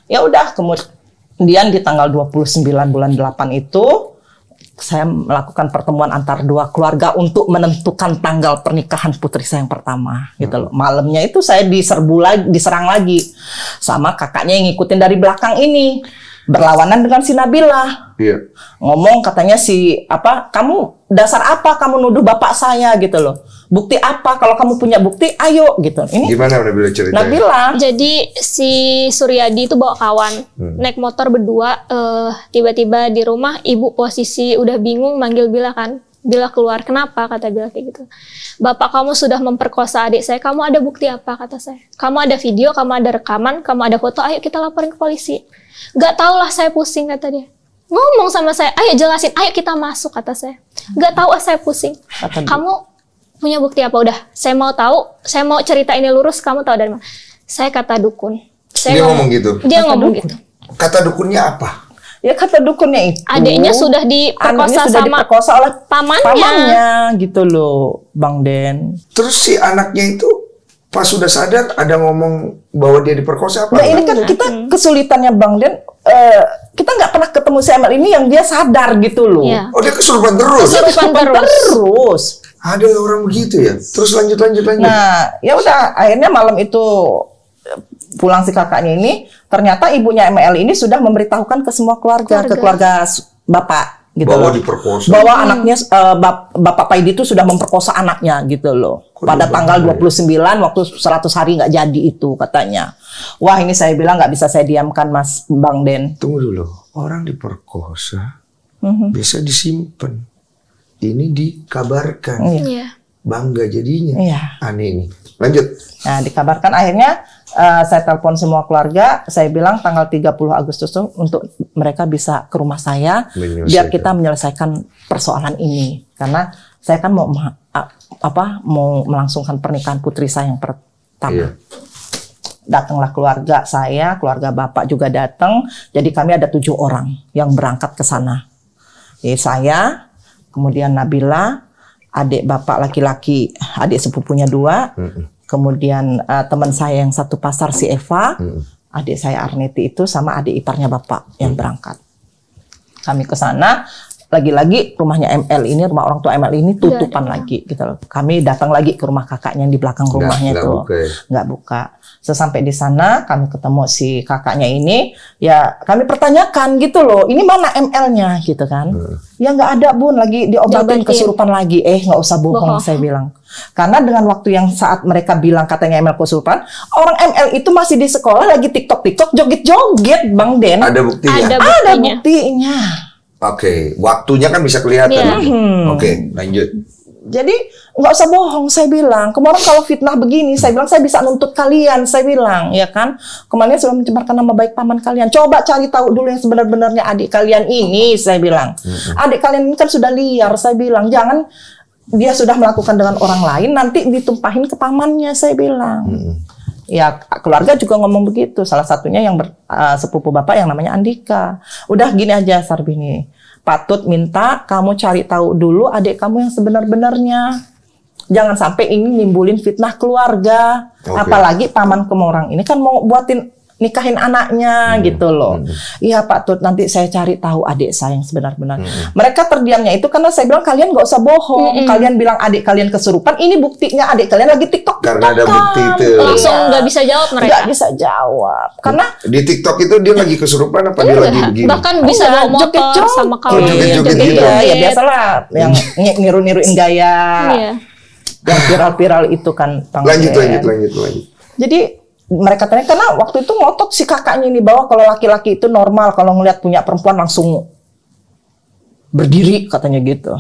Ya udah, kemudian di tanggal 29 bulan 8 itu saya melakukan pertemuan antar dua keluarga untuk menentukan tanggal pernikahan putri saya yang pertama gitu loh. Malamnya itu saya diserang lagi sama kakaknya yang ngikutin dari belakang ini, berlawanan dengan si Nabila. Iya. Ngomong katanya kamu dasar apa kamu nuduh bapak saya gitu loh. Bukti apa? Kalau kamu punya bukti, ayo gitu. Ini gimana Nabila ceritanya? Nabila. Jadi si Suryadi itu bawa kawan, naik motor berdua. Tiba-tiba di rumah ibu posisi udah bingung, manggil Bila kan. Bila keluar, kenapa? Kata Bila kayak gitu. Bapak kamu sudah memperkosa adik saya. Kamu ada bukti apa? Kata saya. Kamu ada video, kamu ada rekaman, kamu ada foto. Ayo kita laporin ke polisi. Gak tau lah, saya pusing, kata dia. Ngomong sama saya, ayo jelasin, ayo kita masuk, kata saya. Gak tahu, saya pusing. Kamu punya bukti apa? Udah, saya mau tahu, saya mau cerita ini lurus, kamu tahu dari mana? Saya kata dukun. Dia ngomong gitu? Dia ngomong gitu. Kata dukunnya apa? Ya kata dukunnya itu, adiknya sudah diperkosa oleh pamannya gitu loh Bang Den. Terus si anaknya itu pas sudah sadar ada ngomong bahwa dia diperkosa apa? Nah ini kan kita kesulitannya Bang Den, kita nggak pernah ketemu si Emel ini yang dia sadar gitu loh. Ya. Oh dia kesurupan terus? Kesurupan terus. Ada orang begitu ya? Terus lanjut. Nah ya udah akhirnya malam itu pulang si kakaknya ini, ternyata ibunya ML ini sudah memberitahukan ke semua keluarga. Ke keluarga Bapak gitu bahwa loh. Diperkosa. Bahwa anaknya Bapak Paidi itu sudah memperkosa anaknya gitu loh. Pada tanggal 29 waktu 100 hari nggak jadi itu katanya. Wah ini saya bilang nggak bisa saya diamkan Mas Bang Den. Tunggu dulu, orang diperkosa bisa disimpan. Ini dikabarkan. Iya. Bangga jadinya. Iya. Aneh ini. Lanjut. Nah, dikabarkan akhirnya saya telepon semua keluarga, saya bilang tanggal 30 Agustus tuh untuk mereka bisa ke rumah saya biar kita menyelesaikan persoalan ini. Karena saya kan mau melangsungkan pernikahan putri saya yang pertama. Iya. Datanglah keluarga saya, keluarga Bapak juga datang. Jadi kami ada 7 orang yang berangkat ke sana. Jadi saya, kemudian Nabila, adik Bapak laki-laki, adik sepupunya 2. Kemudian teman saya yang satu pasar si Eva, adik saya Arneti itu sama adik iparnya Bapak yang berangkat. Kami ke sana, lagi-lagi rumahnya ML ini, rumah orang tua ML ini tutupan lagi gitu loh. Kami datang lagi ke rumah kakaknya yang di belakang rumahnya itu. Nggak buka. Sesampai di sana kami ketemu si kakaknya ini, ya kami pertanyakan gitu loh, ini mana ML-nya gitu kan? Ya nggak ada Bun, lagi diobatin kesurupan lagi. Nggak usah bohong, saya bilang. Karena dengan waktu yang saat mereka bilang katanya ML kesurupan, orang ML itu masih di sekolah lagi TikTok, joget-joget Bang Den. Ada buktinya? Ada buktinya. Oke, waktunya kan bisa kelihatan. Oke, lanjut. Jadi nggak usah bohong, saya bilang. Kemarin kalau fitnah begini, saya bilang saya bisa nuntut kalian, saya bilang, ya kan. Kemarin sudah mencemarkan nama baik paman kalian. Coba cari tahu dulu yang sebenar-benarnya adik kalian ini, saya bilang. Adik kalian ini kan sudah liar, saya bilang. Jangan dia sudah melakukan dengan orang lain, nanti ditumpahin ke pamannya, saya bilang. Ya keluarga juga ngomong begitu. Salah satunya yang sepupu Bapak yang namanya Andika. Udah gini aja Sarbini. Patut minta kamu cari tahu dulu adik kamu yang sebenar-benarnya. Jangan sampai ini nimbulin fitnah keluarga. Apalagi paman Kemorang ini kan mau buatin nikahin anaknya gitu loh. Iya Pak Tut, nanti saya cari tahu adik saya yang sebenar-benar. Mereka terdiamnya itu karena saya bilang kalian nggak usah bohong. Kalian bilang adik kalian kesurupan, ini buktinya adik kalian lagi TikTok. Karena ada bukti itu. Langsung nggak bisa jawab mereka. Nggak bisa jawab. Karena di TikTok itu dia lagi kesurupan apa dia lagi begini? Bahkan bisa bawa motor sama kalian. Joget-joget gitu. Ya biasalah yang niru-niruin gaya. Yang viral-viral itu kan. Lanjut. Jadi mereka tanya karena waktu itu ngotot si kakaknya ini bahwa kalau laki-laki itu normal kalau ngelihat punya perempuan langsung berdiri katanya gitu.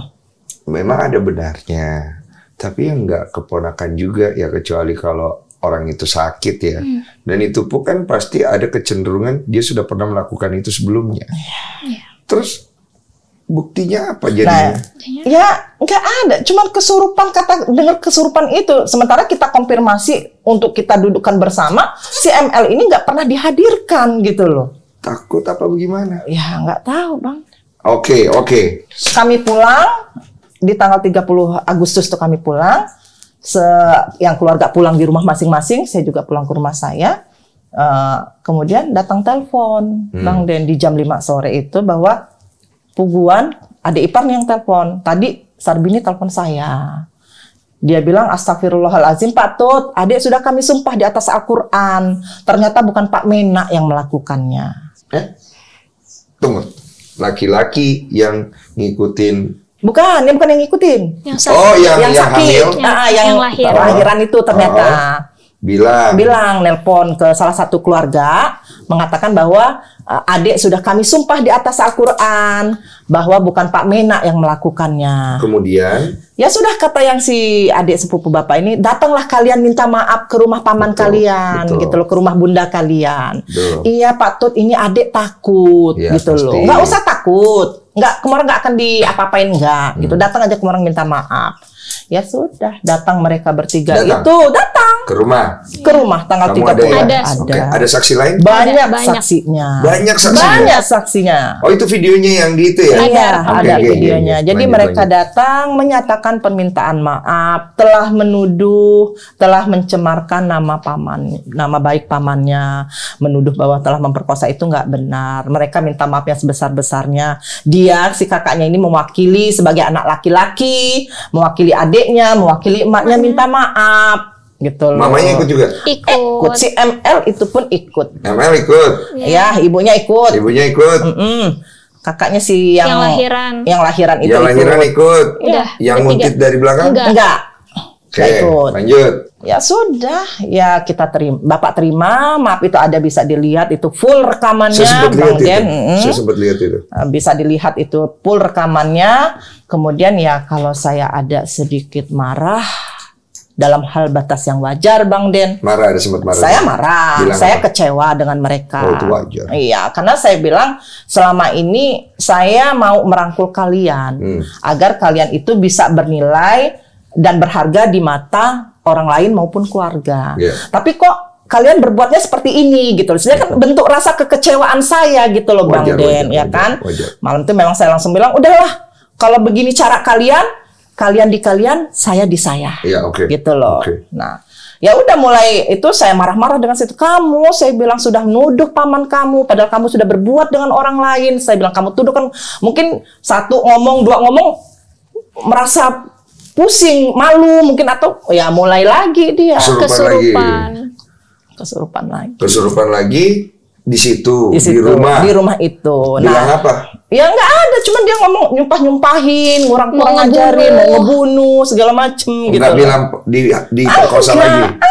Memang ada benarnya, tapi yang nggak keponakan juga ya kecuali kalau orang itu sakit ya. Dan itu pun kan pasti ada kecenderungan dia sudah pernah melakukan itu sebelumnya. Terus buktinya apa jadinya? Ya nggak ada, cuman kesurupan dengar kesurupan itu. Sementara kita konfirmasi untuk kita dudukkan bersama, si ML ini nggak pernah dihadirkan gitu loh. Takut apa bagaimana? Ya nggak tahu Bang. Oke. Kami pulang di tanggal 30 Agustus tuh kami pulang. Yang keluarga pulang di rumah masing-masing, saya juga pulang ke rumah saya. Kemudian datang telepon Bang Den di jam 5 sore itu bahwa Puguan, adik ipar yang telepon. Tadi Sarbini telepon saya. Dia bilang, astagfirullahaladzim Pak Tut, adik sudah kami sumpah di atas Al-Quran. Ternyata bukan Pak Menak yang melakukannya. Tunggu, laki-laki yang ngikutin. Bukan yang ngikutin. Yang sakit. Oh, yang sakit. hamil. Yang lahiran itu ternyata. Bilang nelpon ke salah satu keluarga mengatakan bahwa adik sudah kami sumpah di atas Al-Quran bahwa bukan Pak Menak yang melakukannya. Kemudian ya sudah, kata yang si adik sepupu bapak ini, datanglah kalian minta maaf ke rumah paman kalian gitu loh, ke rumah bunda kalian. Iya Pak Tut, ini adik takut ya, gitu pasti. loh. Nggak usah takut, kemarin nggak akan diapa-apain gitu. Datang aja kemarin minta maaf. Ya sudah, datang mereka bertiga datang ke rumah tanggal 30. Ada saksi lain? Banyak saksinya. Banyak saksinya. Oh, itu videonya yang di itu ya? Ada videonya. Jadi mereka datang menyatakan permintaan maaf, telah menuduh, telah mencemarkan nama baik pamannya, menuduh bahwa telah memperkosa itu nggak benar. Mereka minta maaf yang sebesar-besarnya. Dia, si kakaknya ini mewakili sebagai anak laki-laki, mewakili adiknya, mewakili emaknya minta maaf. Gitu loh. Mamanya ikut juga? Ikut. Si ML itu pun ikut. ML ikut? Ya, ibunya ikut. Kakaknya si yang lahiran itu Yang lahiran ikut. Yang nguntit dari belakang? Enggak. Oke, lanjut. Ya sudah, ya kita Bapak terima, maaf itu ada bisa dilihat itu full rekamannya. Saya sempat lihat itu. Bisa dilihat itu full rekamannya. Kemudian ya kalau saya ada sedikit marah dalam hal batas yang wajar, Bang Den. Ada sempat marah. Saya marah, saya kecewa dengan mereka. Oh, itu wajar. Iya, karena saya bilang selama ini saya mau merangkul kalian agar kalian itu bisa bernilai dan berharga di mata orang lain maupun keluarga. Tapi kok kalian berbuatnya seperti ini gitu. Sebenarnya kan bentuk rasa kekecewaan saya gitu loh, Bang Den, ya kan? Malam itu memang saya langsung bilang, udahlah, kalau begini cara kalian di kalian, saya di saya. Gitu loh. Nah, ya udah mulai itu saya marah-marah dengan situ. Kamu, saya bilang sudah nuduh paman kamu, padahal kamu sudah berbuat dengan orang lain. Saya bilang kamu tuduh kan, mungkin satu ngomong, dua ngomong, merasa pusing, malu mungkin, atau ya mulai lagi dia kesurupan lagi di situ, di rumah itu. Nah, apa? Ya nggak ada, cuman dia ngomong nyumpahin, kurang ajarin, mau ngebunuh segala macem. Nggak gitu. Bilang diperkosa lagi?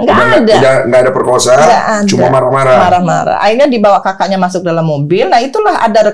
Nggak ada perkosa, cuma marah-marah. Akhirnya dibawa kakaknya masuk dalam mobil. Nah itulah ada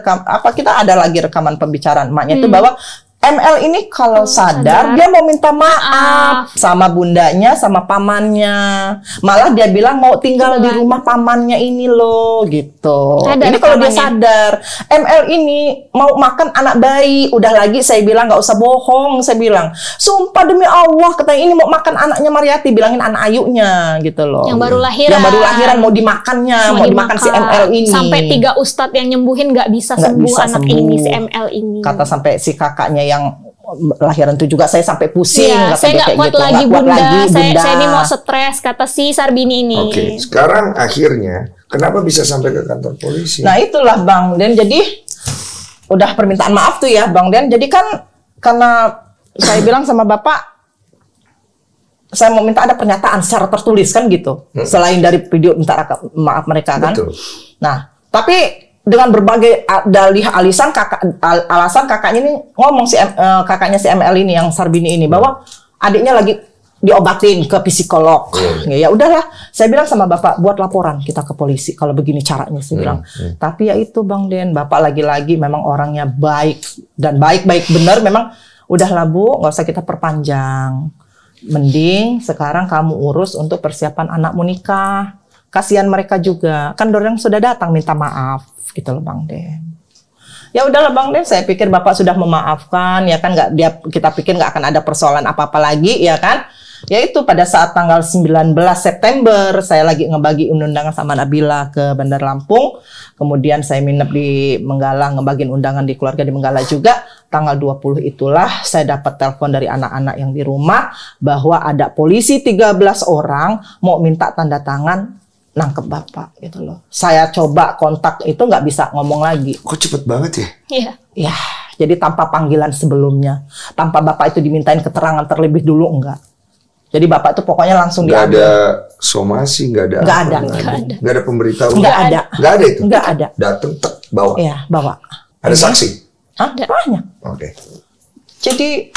kita ada lagi rekaman pembicaraan emaknya itu bahwa ML ini kalau sadar dia mau minta maaf sama bundanya, sama pamannya. Malah dia bilang mau tinggal di rumah pamannya ini loh, gitu. Ini kalau dia sadar. ML ini mau makan anak bayi. Udah lagi saya bilang nggak usah bohong. Saya bilang, sumpah demi Allah, katanya ini mau makan anaknya Mariati, bilangin anak Ayunya gitu loh. Yang baru lahiran mau dimakannya, mau dimakan si ML ini. Sampai 3 ustadz yang nyembuhin nggak bisa sembuh anak ini, si ML ini. Kata sampai si kakaknya yang lahiran itu juga saya sampai pusing. Iya, saya nggak kuat lagi bunda. Saya ini mau stres, kata si Sarbini ini. Oke, sekarang akhirnya kenapa bisa sampai ke kantor polisi? Nah itulah Bang Den, jadi udah permintaan maaf tuh ya Bang Den. Jadi kan karena saya bilang sama Bapak, saya mau minta ada pernyataan secara tertulis kan gitu. Selain dari video minta maaf mereka kan. Betul. Nah, tapi dengan berbagai dalih alasan kakaknya ini ngomong kakaknya si ML ini yang Sarbini ini bahwa adiknya lagi diobatin ke psikolog. Ya udahlah, saya bilang sama Bapak buat laporan kita ke polisi kalau begini caranya, saya bilang. Tapi ya itu Bang Den, Bapak lagi-lagi memang orangnya baik dan baik-baik bener, memang udahlah Bu, nggak usah kita perpanjang. Mending sekarang kamu urus untuk persiapan anakmu nikah. Kasihan mereka juga, kan orang sudah datang minta maaf. Gitu loh Bang Den. Ya udahlah Bang Den, saya pikir Bapak sudah memaafkan, ya kan, kita pikir nggak akan ada persoalan apa-apa lagi, ya kan. Yaitu pada saat tanggal 19 September saya lagi ngebagi undangan sama Nabila ke Bandar Lampung. Kemudian saya nginep di Menggala, ngebagiin undangan di keluarga di Menggala juga. Tanggal 20 itulah saya dapat telepon dari anak-anak yang di rumah bahwa ada polisi 13 orang mau minta tanda tangan nangkep Bapak gitu loh. Saya coba kontak itu nggak bisa ngomong lagi. Kok cepet banget ya? Iya. Ya, jadi tanpa panggilan sebelumnya, tanpa Bapak itu dimintain keterangan terlebih dulu enggak. Jadi Bapak itu pokoknya langsung nggak diambil. ada somasi, nggak ada. Nggak ada pemberitahuan. Nggak ada itu. Nggak ada. Datang tek bawa. Iya, bawa. Ada saksi? Hah? Banyak. Oke. Jadi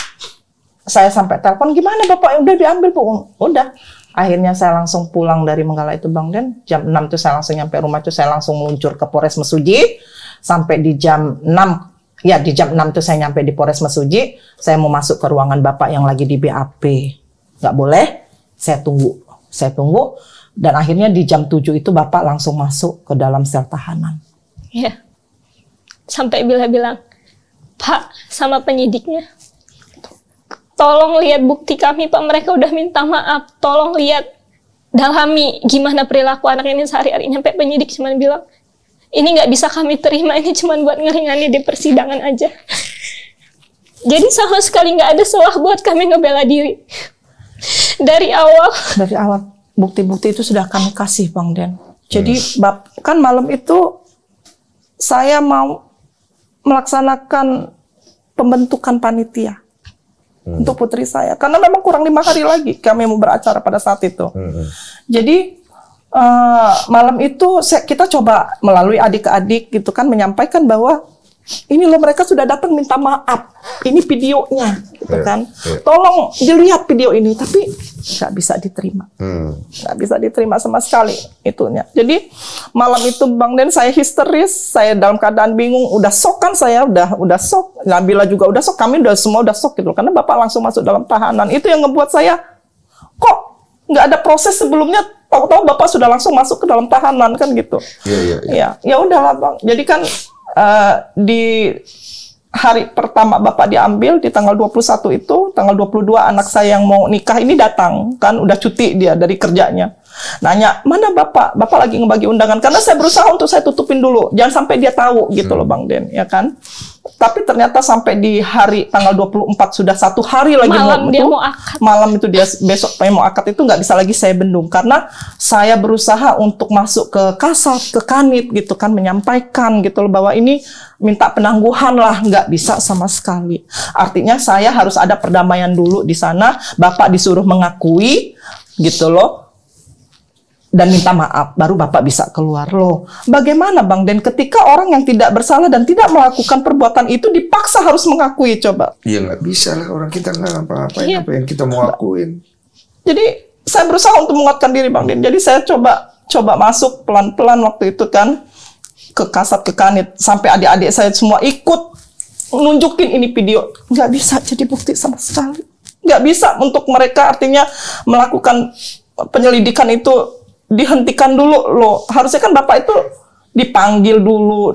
saya sampai telepon, gimana Bapak udah diambil Bu? Udah. Akhirnya saya langsung pulang dari Menggala itu Bang Den. Jam 6 itu saya langsung nyampe rumah itu, saya langsung meluncur ke Polres Mesuji. Sampai di jam 6, ya di jam 6 itu saya nyampe di Polres Mesuji. Saya mau masuk ke ruangan Bapak yang lagi di BAP. Nggak boleh, saya tunggu. Saya tunggu, dan akhirnya di jam 7 itu Bapak langsung masuk ke dalam sel tahanan. Iya. Sampai bilang, Pak, sama penyidiknya, tolong lihat bukti kami Pak, mereka udah minta maaf. Tolong lihat, dalami gimana perilaku anak ini sehari-hari. Sampai penyidik cuma bilang, ini nggak bisa kami terima, ini cuma buat ngeringanin di persidangan aja. Jadi sama sekali nggak ada celah buat kami ngebela diri. Dari awal. Dari awal, bukti-bukti itu sudah kami kasih Bang Den. Jadi kan malam itu saya mau melaksanakan pembentukan panitia untuk putri saya, karena memang kurang 5 hari lagi kami mau beracara pada saat itu. Jadi malam itu kita coba melalui adik-adik gitu kan menyampaikan bahwa ini loh mereka sudah datang minta maaf, ini videonya gitu kan. Tolong dilihat video ini, tapi nggak bisa diterima, nggak bisa diterima sama sekali itunya. Jadi malam itu Bang Den saya histeris, saya dalam keadaan bingung, udah sok kan, saya udah sok, Nabila juga udah sok, kami semua udah sok gitu, karena Bapak langsung masuk dalam tahanan. Itu yang ngebuat saya kok nggak ada proses sebelumnya, tahu-tahu Bapak sudah langsung masuk ke dalam tahanan kan gitu. Ya udahlah Bang. Jadi kan di hari pertama Bapak diambil di tanggal 21 itu, tanggal 22 anak saya yang mau nikah ini datang kan, udah cuti dia dari kerjanya. Nanya, mana Bapak? Bapak lagi ngebagi undangan. Karena saya berusaha untuk saya tutupin dulu, jangan sampai dia tahu gitu loh Bang Den, ya kan. Tapi ternyata sampai di hari tanggal 24 sudah 1 hari lagi malam dia mau akad. Malam itu dia besok mau akad itu nggak bisa lagi saya bendung, karena saya berusaha untuk masuk ke Kasat, ke Kanit gitu kan, menyampaikan gitu loh bahwa ini minta penangguhan lah, nggak bisa sama sekali. Artinya saya harus ada perdamaian dulu di sana, Bapak disuruh mengakui gitu loh, dan minta maaf, baru Bapak bisa keluar loh. Bagaimana Bang Den ketika orang yang tidak bersalah dan tidak melakukan perbuatan itu dipaksa harus mengakui, coba? Ya nggak bisa lah, orang kita nggak ngapa-ngapain, apa yang kita mau akuin. Jadi saya berusaha untuk menguatkan diri Bang Den. Jadi saya coba masuk pelan-pelan waktu itu kan ke Kasat, ke Kanit, sampai adik-adik saya semua ikut nunjukin ini video. Nggak bisa jadi bukti sama sekali. Nggak bisa untuk mereka artinya melakukan penyelidikan itu, dihentikan dulu loh. Harusnya kan Bapak itu dipanggil dulu,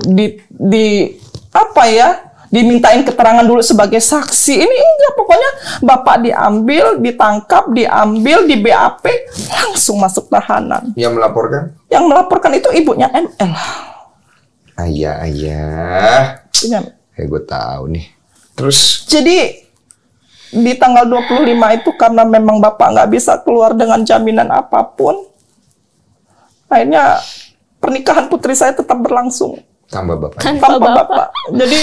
dimintain keterangan dulu sebagai saksi. Ini enggak, pokoknya Bapak diambil, ditangkap, diambil di BAP, langsung masuk tahanan. Yang melaporkan? Yang melaporkan itu ibunya ML. Ayah. Gue tahu nih. Terus? Jadi di tanggal 25 itu karena memang Bapak nggak bisa keluar dengan jaminan apapun, akhirnya pernikahan putri saya tetap berlangsung. Tanpa Bapak. Tanpa Bapak. Jadi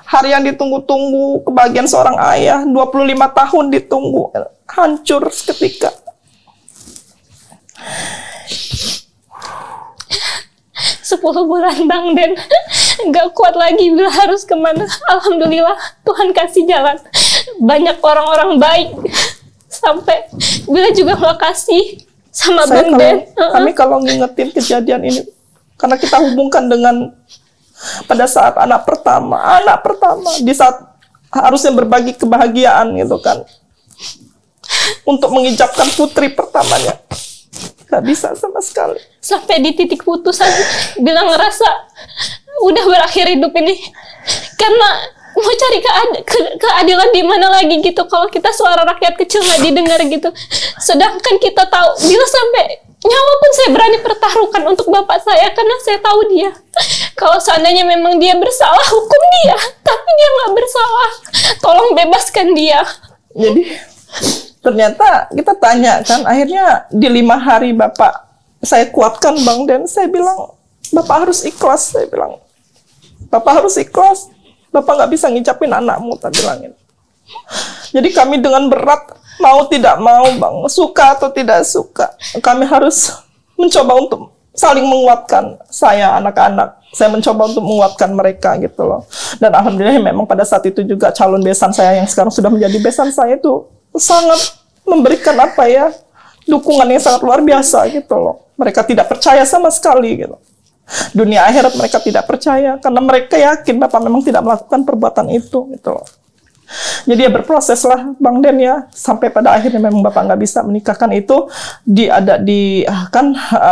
hari yang ditunggu-tunggu, kebahagiaan seorang ayah, 25 tahun ditunggu, hancur seketika. Sepuluh bulan Bang Den, nggak kuat lagi bila harus kemana. Alhamdulillah Tuhan kasih jalan. Banyak orang-orang baik sampai bila juga makasih sama Bang Den. Kami kalau ngingetin kejadian ini, karena kita hubungkan dengan pada saat anak pertama di saat harusnya berbagi kebahagiaan gitu kan, untuk menginjapkan putri pertamanya. Gak bisa sama sekali. Sampai di titik putusan bilang ngerasa udah berakhir hidup ini, karena mau cari keadilan di mana lagi gitu kalau kita suara rakyat kecil nggak didengar gitu. Sedangkan kita tahu bila sampai nyawa pun saya berani pertaruhkan untuk bapak saya, karena saya tahu dia. Kalau seandainya memang dia bersalah, hukum dia. Tapi dia nggak bersalah. Tolong bebaskan dia. Jadi ternyata kita tanya kan, akhirnya di 5 hari Bapak saya kuatkan Bang Den, saya bilang Bapak harus ikhlas, saya bilang Bapak harus ikhlas, Bapak nggak bisa ngicapin anakmu, tak bilangin. Jadi kami dengan berat, mau tidak mau Bang, suka atau tidak suka, kami harus mencoba untuk saling menguatkan saya, anak-anak. Saya mencoba untuk menguatkan mereka gitu loh. Dan alhamdulillah memang pada saat itu juga calon besan saya yang sekarang sudah menjadi besan saya itu sangat memberikan dukungan yang sangat luar biasa gitu loh. Mereka tidak percaya sama sekali gitu. Dunia akhirat mereka tidak percaya karena mereka yakin Bapak memang tidak melakukan perbuatan itu gitu loh. Jadi ya berproses lah Bang Den ya, sampai pada akhirnya memang Bapak nggak bisa menikahkan itu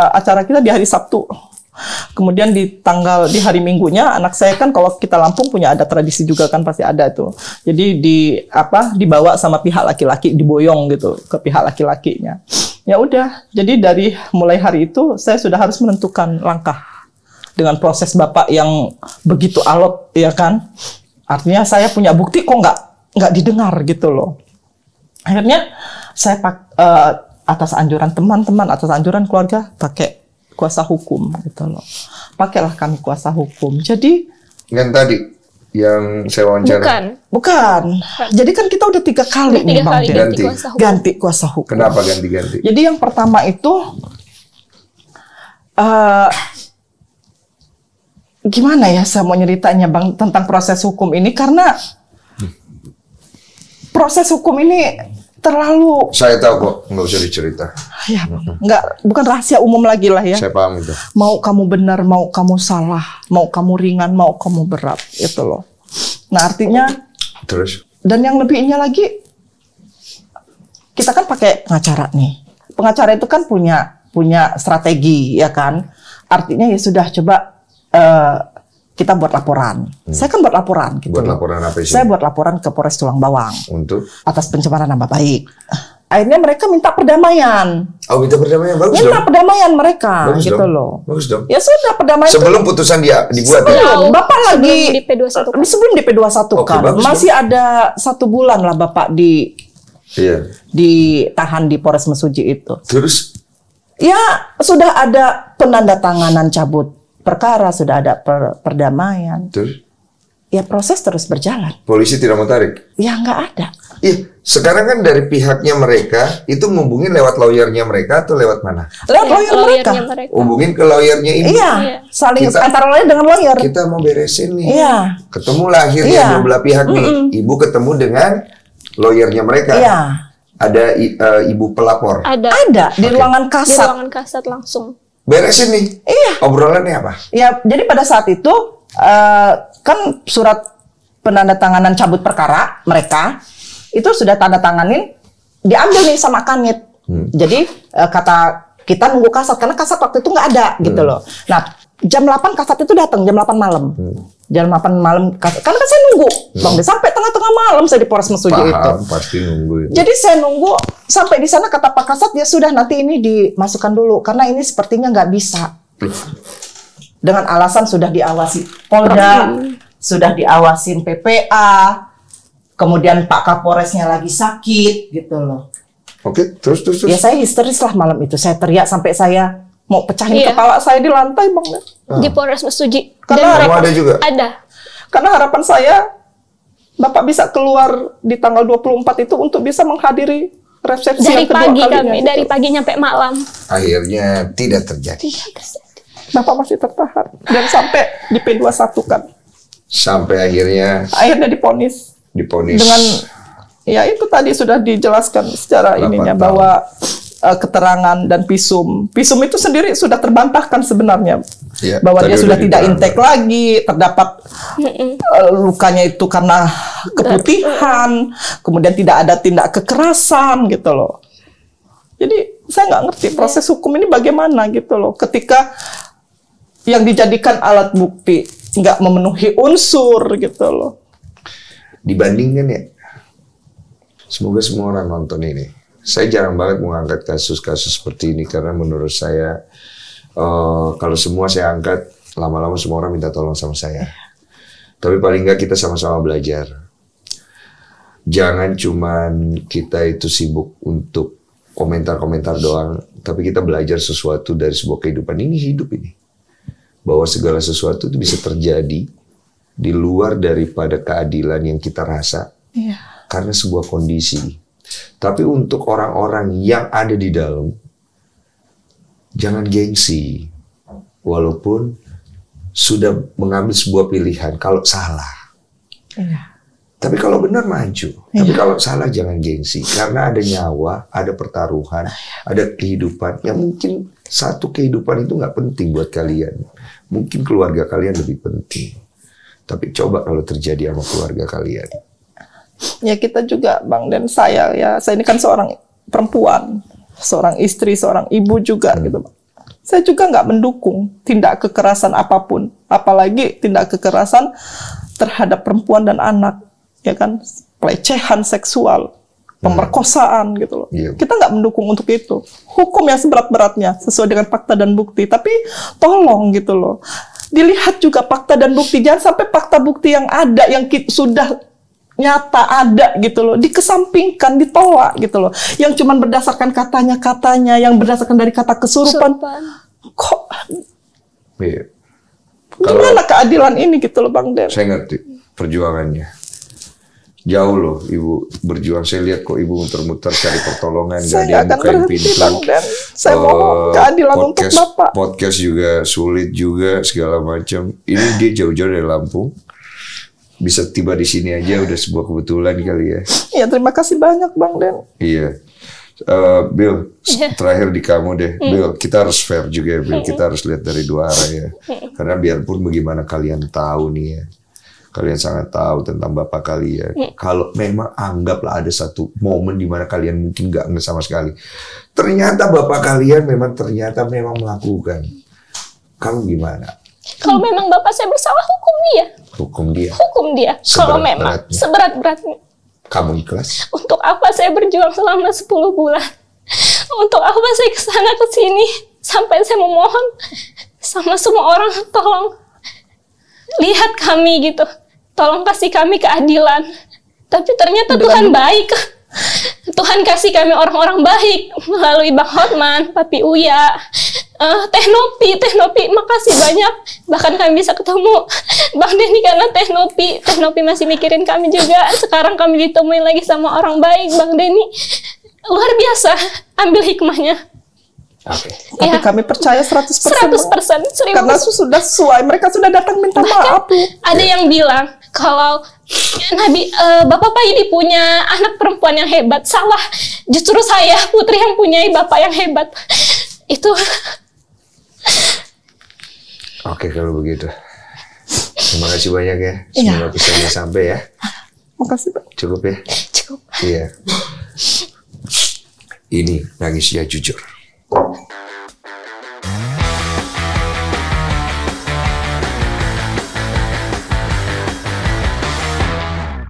acara kita di hari Sabtu. Kemudian di hari Minggunya anak saya kan, kalau kita Lampung punya ada tradisi juga kan, pasti ada tuh. Jadi dibawa sama pihak laki-laki, diboyong gitu ke pihak laki-lakinya. Ya udah, jadi dari mulai hari itu saya sudah harus menentukan langkah dengan proses Bapak yang begitu alot ya kan. Artinya saya punya bukti kok nggak didengar gitu loh. Akhirnya saya atas anjuran teman-teman, atas anjuran keluarga, pakai kuasa hukum gitu loh. Pakailah kami kuasa hukum. Jadi yang tadi yang saya wawancara. Bukan. Jadi kan kita udah 3 kali nih Bang Den. Ganti kuasa hukum. Kenapa ganti-ganti? Jadi yang pertama itu gimana ya saya mau nyeritanya Bang tentang proses hukum ini, karena proses hukum ini terlalu... Saya tahu kok, nggak usah dicerita. Ya, bukan rahasia umum lagi lah ya. Saya paham itu. Mau kamu benar, mau kamu salah, mau kamu ringan, mau kamu berat, itu loh. Nah artinya... Terus? Dan yang lebihnya lagi, kita kan pakai pengacara nih. Pengacara itu kan punya strategi, ya kan? Artinya ya sudah, coba kita buat laporan. Saya kan buat laporan gitu. Buat laporan apa sih? Saya buat laporan ke Polres Tulang Bawang. Untuk? Atas pencemaran nama baik. Akhirnya mereka minta perdamaian. Oh, minta perdamaian, bagus minta dong. Perdamaian mereka, bagus gitu dong. loh. Bagus dong. Ya sudah, perdamaian. Sebelum putusan dia dibuat sebelum, ya? Bapak lagi di P21 kan? Sebelum di P21 kan. Masih dong. Ada 1 bulan lah Bapak ditahan di Polres Mesuji itu. Terus? Ya, sudah ada penandatanganan cabut perkara, sudah ada perdamaian. Terus? Ya proses terus berjalan. Polisi tidak mau tarik? Ya nggak ada. Iya, sekarang kan dari pihaknya mereka itu ngubungin lewat lawyernya mereka atau lewat mana? Lewat lawyer mereka. Hubungin ke lawyernya ini. Iya, saling antara lawyer dengan lawyer. Kita mau beresin nih. Iya. Ketemulah akhirnya dua belah pihak nih. Ibu ketemu dengan lawyernya mereka. Iya. Ada ibu pelapor. Ada di ruangan kasat. Di ruangan kasat langsung. Beresin nih. Iya. Obrolannya apa? Ya, jadi pada saat itu kan surat penandatanganan cabut perkara mereka itu sudah tanda tanganin, diambil nih sama Kanit. Jadi kata kita nunggu kasat karena kasat waktu itu nggak ada gitu loh. Nah jam 8 kasat itu datang, jam 8 malam. Jam 8 malam kasat, karena kan saya nunggu Bang, sampai tengah-tengah malam saya di Polres Mesuji itu. Pasti nunggu itu. Jadi saya nunggu sampai di sana, kata Pak Kasat ya sudah nanti ini dimasukkan dulu karena ini sepertinya nggak bisa. Dengan alasan sudah diawasi Polda, sudah diawasin PPA, Kemudian Pak Kapolresnya lagi sakit gitu loh. Oke, terus. Ya saya histeris lah malam itu. Saya teriak sampai saya mau pecahin kepala saya di lantai, Bang. Di Polres Mesuji. Karena ada juga? Ada. Karena harapan saya Bapak bisa keluar di tanggal 24 itu untuk bisa menghadiri resepsi dari yang kedua pagi kalinya. kami, dari pagi nyampe malam. Akhirnya tidak terjadi. Bapak masih tertahan dan sampai di P21 kan. Sampai akhirnya diponis. Diponis. Dengan ya itu tadi sudah dijelaskan secara ininya bahwa keterangan dan visum itu sendiri sudah terbantahkan sebenarnya ya, bahwa dia sudah tidak intake lagi, terdapat lukanya itu karena keputihan, kemudian tidak ada tindak kekerasan gitu loh. Jadi saya nggak ngerti proses hukum ini bagaimana gitu loh, ketika yang dijadikan alat bukti nggak memenuhi unsur gitu loh. Dibandingkan ya, semoga semua orang nonton ini. Saya jarang banget mengangkat kasus-kasus seperti ini karena menurut saya kalau semua saya angkat, lama-lama semua orang minta tolong sama saya. Tapi paling nggak kita sama-sama belajar. Jangan cuman kita itu sibuk untuk komentar-komentar doang, tapi kita belajar sesuatu dari sebuah kehidupan. Ini hidup ini. Bahwa segala sesuatu itu bisa terjadi di luar daripada keadilan yang kita rasa. Karena sebuah kondisi. Tapi untuk orang-orang yang ada di dalam, jangan gengsi. Walaupun sudah mengambil sebuah pilihan, kalau salah. Tapi kalau benar maju. Tapi kalau salah jangan gengsi. Karena ada nyawa, ada pertaruhan, ada kehidupan. Yang mungkin satu kehidupan itu nggak penting buat kalian. Mungkin keluarga kalian lebih penting. Tapi coba kalau terjadi sama keluarga kalian. Ya kita juga Bang, dan saya ini kan seorang perempuan, seorang istri, seorang ibu juga gitu Bang. Saya juga nggak mendukung tindak kekerasan apapun, apalagi tindak kekerasan terhadap perempuan dan anak, ya kan, pelecehan seksual, pemerkosaan gitu loh. Kita nggak mendukung untuk itu. Hukum yang seberat-beratnya sesuai dengan fakta dan bukti. Tapi tolong gitu loh, dilihat juga fakta dan bukti, jangan sampai fakta bukti yang ada yang sudah nyata ada gitu loh dikesampingkan, ditolak gitu loh, yang cuman berdasarkan katanya, yang berdasarkan dari kata kesurupan. Kok gimana keadilan ini gitu loh Bang Den? Saya ngerti perjuangannya, jauh loh Ibu berjuang. Saya lihat kok Ibu muter-muter cari pertolongan, gak ada yang bukain pintu. Bang Den, saya mohon keadilan untuk Bapak. Podcast juga sulit juga segala macam. Ini dia jauh-jauh dari Lampung, bisa tiba di sini aja udah sebuah kebetulan kali ya. Iya, terima kasih banyak Bang Den. Iya. Bill, terakhir di kamu deh. Bill, kita harus fair juga ya, Bill. Kita harus lihat dari dua arah ya. Karena biarpun bagaimana kalian tahu nih ya, kalian sangat tahu tentang bapak kalian. Kalau memang anggaplah ada satu momen di mana kalian mungkin nggak sama sekali, ternyata bapak kalian memang melakukan. Kamu gimana? Kalau memang bapak saya bersalah, hukum dia. Hukum dia. Kalau memang seberat-beratnya. Kamu ikhlas? Untuk apa saya berjuang selama 10 bulan? Untuk apa saya kesana kesini sampai saya memohon sama semua orang, tolong lihat kami gitu, tolong kasih kami keadilan. Tapi ternyata Tuhan baik. Tuhan kasih kami orang-orang baik melalui Bang Hotman, Papi Uya, Teh Nopi, makasih banyak. Bahkan kami bisa ketemu Bang Denny karena Teh Nopi masih mikirin kami juga. Sekarang kami ditemuin lagi sama orang baik, Bang Denny. Luar biasa, ambil hikmahnya. Tapi kami percaya 100%. 100%. Karena sudah sesuai, mereka sudah datang minta maaf. Ada yang bilang kalau Bapak Paidi punya anak perempuan yang hebat. Salah, justru saya putri yang punya bapak yang hebat. Itu. Oke, kalau begitu. Terima kasih banyak ya. Semoga pesannya sampai ya. Makasih Pak. Cukup ya? Cukup. Iya. Ini nangisnya jujur.